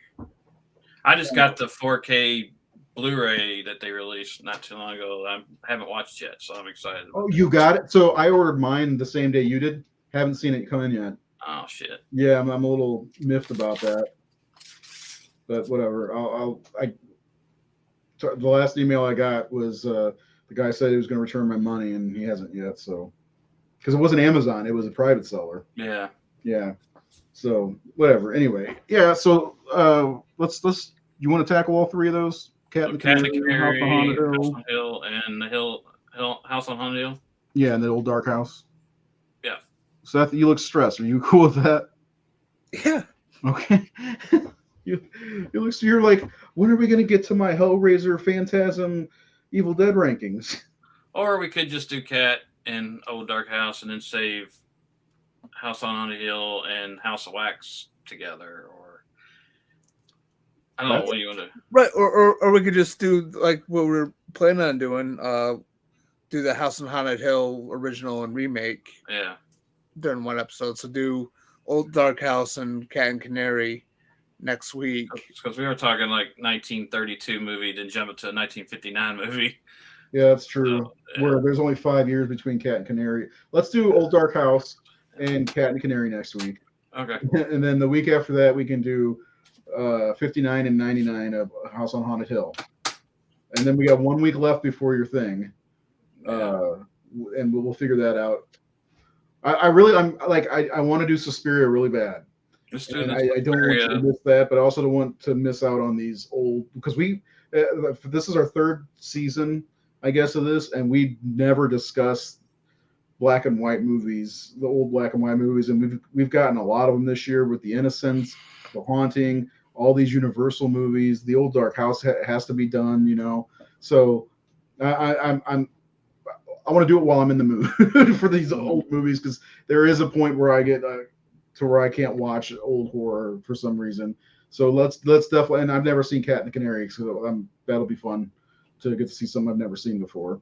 I just got the 4K Blu-ray that they released not too long ago. I haven't watched yet, so I'm excited. You got it? So I ordered mine the same day you did. Haven't seen it come in yet. Oh shit! Yeah, I'm a little miffed about that, but whatever. The last email I got was the guy said he was going to return my money, and he hasn't yet. So, because it wasn't Amazon, it was a private seller. Yeah. Yeah. So whatever. Anyway, yeah. So let's. You want to tackle all three of those? Cat and Canary, House on Hill, and the House on Haunted Hill. Yeah, and the Old Dark House. Yeah. Seth, you look stressed. Are you cool with that? Yeah. Okay. You're like, when are we going to get to my Hellraiser, Phantasm, Evil Dead rankings? Or we could just do Cat and Old Dark House and then save House on Haunted Hill and House of Wax together, or I don't know what you want to. Right, or we could just do like what we're planning on doing. Do the House on Haunted Hill original and remake. Yeah. During one episode, so do Old Dark House and Cat and Canary next week. Because we were talking like 1932 movie, then jump into a 1959 movie. Yeah, that's true. Where there's only 5 years between Cat and Canary. Let's do Old Dark House and Cat and Canary next week. Okay. And then the week after that, we can do 59 and 99 of House on Haunted Hill. And then we got 1 week left before your thing. And we'll figure that out. I want to do Suspiria really bad. I don't want you to miss that, but I also don't want to miss out on these old, because this is our third season, I guess, of this, and we never discussed black and white movies, the old black and white movies, and we've gotten a lot of them this year with The Innocents, The Haunting, all these Universal movies. The Old Dark House has to be done, So I want to do it while I'm in the mood for these old movies, because there is a point where I get to where I can't watch old horror for some reason. So let's definitely. And I've never seen Cat and the Canary, so that'll be fun to get to see something I've never seen before.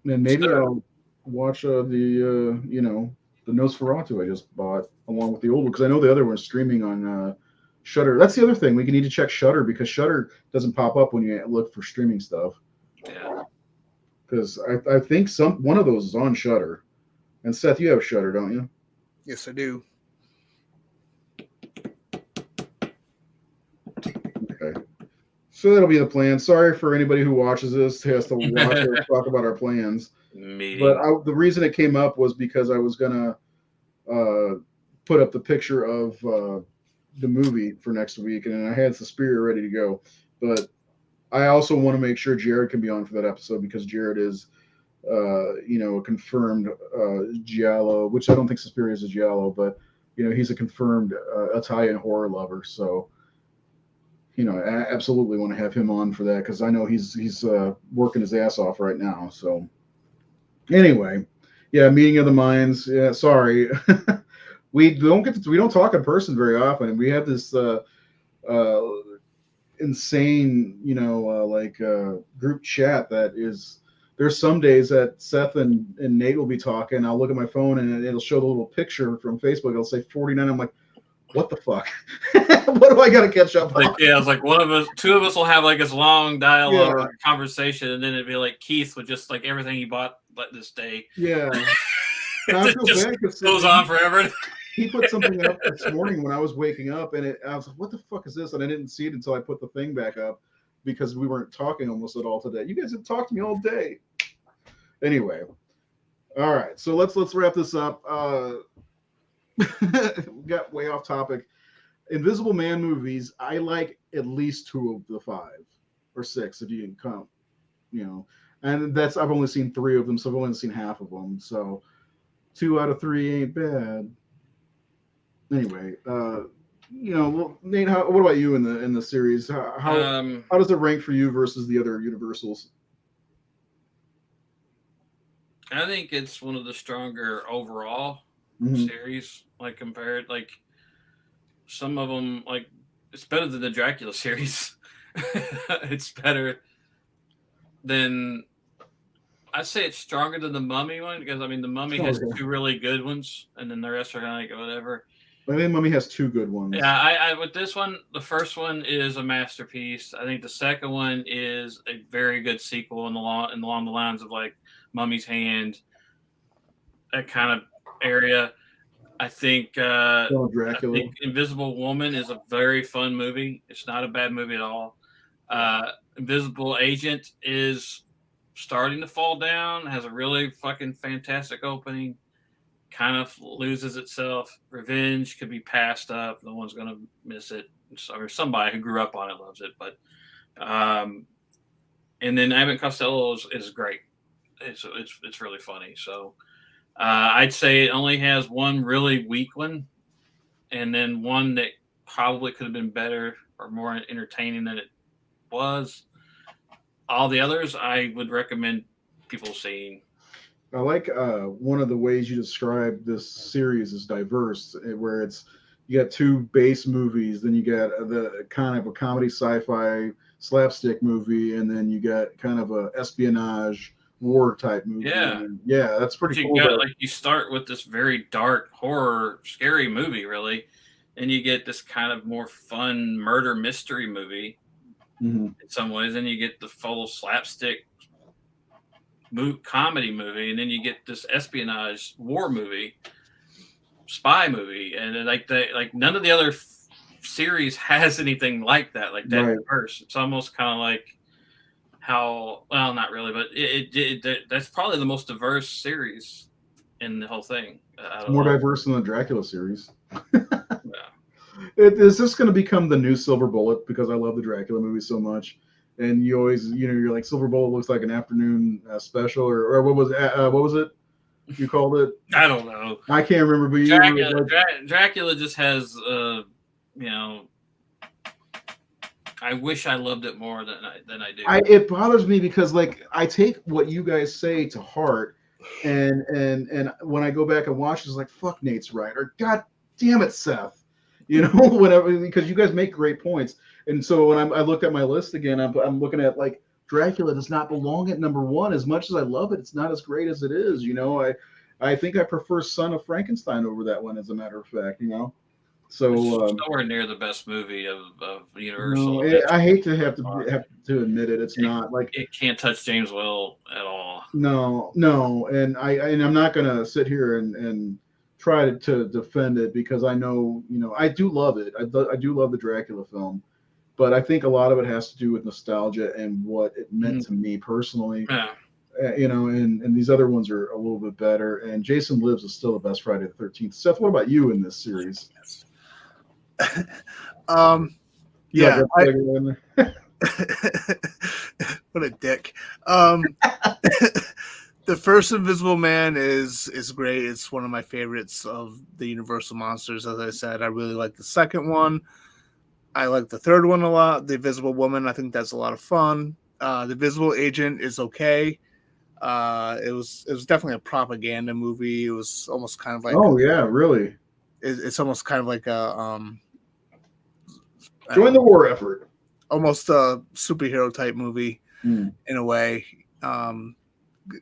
And maybe I'll watch the Nosferatu I just bought along with the old one, because I know the other one's streaming on Shudder. That's the other thing, we can need to check Shudder, because Shudder doesn't pop up when you look for streaming stuff. Yeah. Because I think one of those is on Shudder. And Seth, you have Shudder, don't you? Yes, I do. Okay. So that'll be the plan. Sorry for anybody who watches this has to watch us talk about our plans. Meeting. But the reason it came up was because I was gonna put up the picture of the movie for next week, and I had Suspiria ready to go. But I also want to make sure Jared can be on for that episode because Jared is, a confirmed giallo, which I don't think Suspiria is a giallo, but he's a confirmed Italian horror lover. So, I absolutely want to have him on for that because I know he's working his ass off right now. So, anyway, yeah, meeting of the minds. Yeah, sorry. We don't talk in person very often, and we have this insane group chat that is. There's some days that Seth and Nate will be talking. I'll look at my phone and it'll show the little picture from Facebook. It'll say 49. I'm like, what the fuck? What do I got to catch up on? Yeah, it's like two of us will have like this long dialogue conversation, and then it'd be like Keith with just like everything he bought this day. Yeah. It just goes on forever. He put something up this morning when I was waking up, and I was like, what the fuck is this? And I didn't see it until I put the thing back up because we weren't talking almost at all today. You guys have talked to me all day. Anyway. All right. So let's wrap this up. We got way off topic. Invisible Man movies, I like at least 2 of the 5 or 6 if you can count, and I've only seen 3 of them, so I've only seen half of them. So 2 out of 3 ain't bad. Anyway, Nate, what about you in the series? How does it rank for you versus the other Universals? I think it's one of the stronger overall series, like compared, like some of them, like it's better than the Dracula series. It's better than, I'd say it's stronger than the Mummy one because I mean the Mummy has 2 really good ones, and then the rest are kind of like whatever. I think Mummy has 2 good ones. Yeah, I with this one, the first one is a masterpiece. I think the second one is a very good sequel along the lines of like Mummy's Hand, that kind of area. I think Invisible Woman is a very fun movie. It's not a bad movie at all. Invisible Agent is starting to fall down. Has a really fucking fantastic opening. Kind of loses itself. Revenge could be passed up. No one's gonna miss it. Or somebody who grew up on it loves it. But and then Abbott Costello is great. It's really funny. So I'd say it only has one really weak one, and then one that probably could have been better or more entertaining than it was. All the others I would recommend people seeing. I like one of the ways you describe this series is diverse, where you got 2 base movies, then you got the kind of a comedy sci-fi slapstick movie, and then you got kind of a espionage war type movie. Yeah, that's pretty cool. You start with this very dark horror, scary movie, really, and you get this kind of more fun murder mystery movie in some ways, and you get the full slapstick comedy movie, and then you get this espionage war movie, spy movie, and none of the other series has anything like that, like that diverse. It's almost kind of like not really, but that's probably the most diverse series in the whole thing. It's more diverse than the Dracula series. Is this going to become the new Silver Bullet? Because I love the Dracula movie so much, and you always, you're like, Silver Bullet looks like an afternoon special, or what was it? You called it? I don't know. I can't remember. But Dracula just has, I wish I loved it more than I do. It bothers me because I take what you guys say to heart, and when I go back and watch, it's like, fuck, Nate's right, or God damn it, Seth, whatever, because you guys make great points. And so when I looked at my list again, I'm looking at Dracula does not belong at number 1. As much as I love it, it's not as great as it is. I think I prefer Son of Frankenstein over that one, as a matter of fact. So nowhere near the best movie of Universal. No, I hate to have to admit it. It's not it can't touch James Whale at all. No, and I'm not gonna sit here and try to defend it because I know I do love it. I do love the Dracula film, but I think a lot of it has to do with nostalgia and what it meant to me personally. Yeah. And these other ones are a little bit better. And Jason Lives is still the best Friday the 13th. Seth, what about you in this series? Yeah. Like What a dick. The first Invisible Man is great. It's one of my favorites of the Universal monsters. As I said, I really like the second one. I like the third one a lot. The Invisible Woman, I think that's a lot of fun. The Invisible Agent is okay. It was definitely a propaganda movie. It was almost kind of like really? It's almost kind of like a join the war effort. Almost a superhero type movie in a way.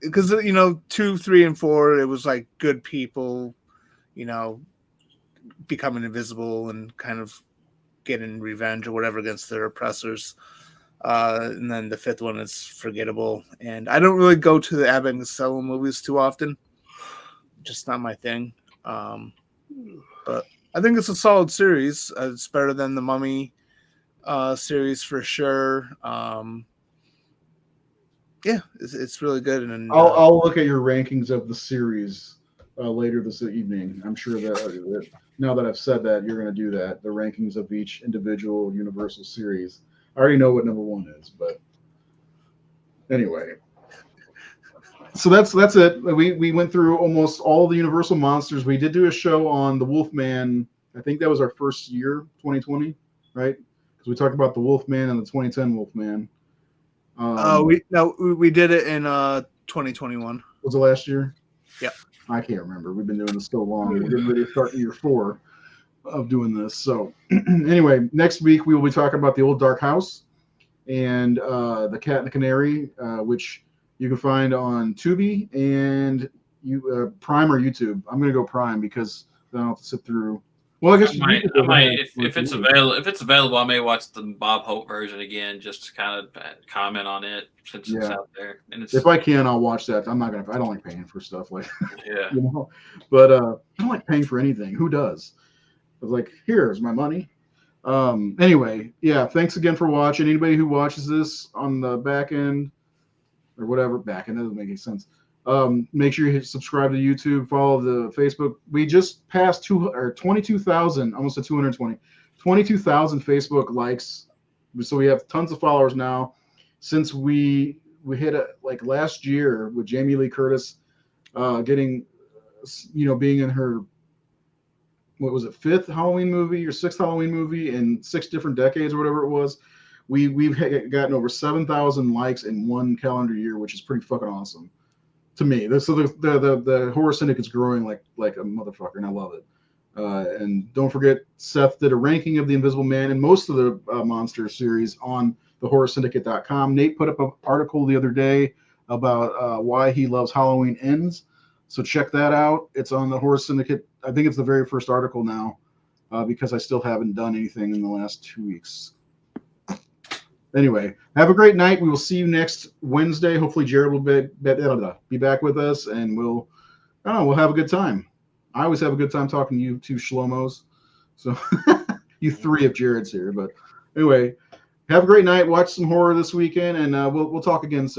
Because 2, 3, and 4, it was like good people, becoming invisible and kind of getting revenge or whatever against their oppressors. And then the fifth one is forgettable. And I don't really go to the Abbott and Costello movies too often. Just not my thing. But I think it's a solid series. It's better than the Mummy series for sure. Yeah, it's really good. And I'll look at your rankings of the series later this evening. I'm sure that now that I've said that, you're going to do that. The rankings of each individual Universal series. I already know what number 1 is, but anyway. So that's it. We went through almost all the Universal monsters. We did do a show on the Wolfman. I think that was our first year, 2020, right? Because we talked about the Wolfman and the 2010 Wolfman. We did it in 2021. Was it last year? Yep. I can't remember. We've been doing this so long. We're getting ready to start year 4 of doing this. So anyway, next week we will be talking about the Old Dark House and the Cat and the Canary, which you can find on Tubi and Prime or YouTube. I'm going to go Prime because then I'll have to sit through. Well, I guess I might if it's available. If it's available, I may watch the Bob Hope version again just to kind of comment on it since it's out there. And if I can, I'll watch that. I'm not gonna. I don't like paying for stuff like yeah. But I don't like paying for anything. Who does? I was like, here's my money. Anyway, yeah. Thanks again for watching. Anybody who watches this on the back end or whatever, back end doesn't make any sense. Make sure you subscribe to YouTube, follow the Facebook. We just passed 22,000, almost at 220, 22,000 Facebook likes. So we have tons of followers now. Since we hit it like last year with Jamie Lee Curtis, getting, being in her, what was it, 5th Halloween movie or 6th Halloween movie in 6 different decades or whatever it was. We've gotten over 7,000 likes in 1 calendar year, which is pretty fucking awesome. To me, so the horror syndicate's growing like a motherfucker, and I love it. And don't forget, Seth did a ranking of the Invisible Man and most of the monster series on thehorrorsyndicate.com. Nate put up an article the other day about why he loves Halloween Ends. So check that out. It's on the Horror Syndicate. I think it's the very first article now because I still haven't done anything in the last 2 weeks. Anyway, have a great night. We will see you next Wednesday. Hopefully Jared will be back with us, and we'll have a good time. I always have a good time talking to you 2 Shlomos. So you 3 if Jared's here. But anyway, have a great night. Watch some horror this weekend, and we'll talk again soon.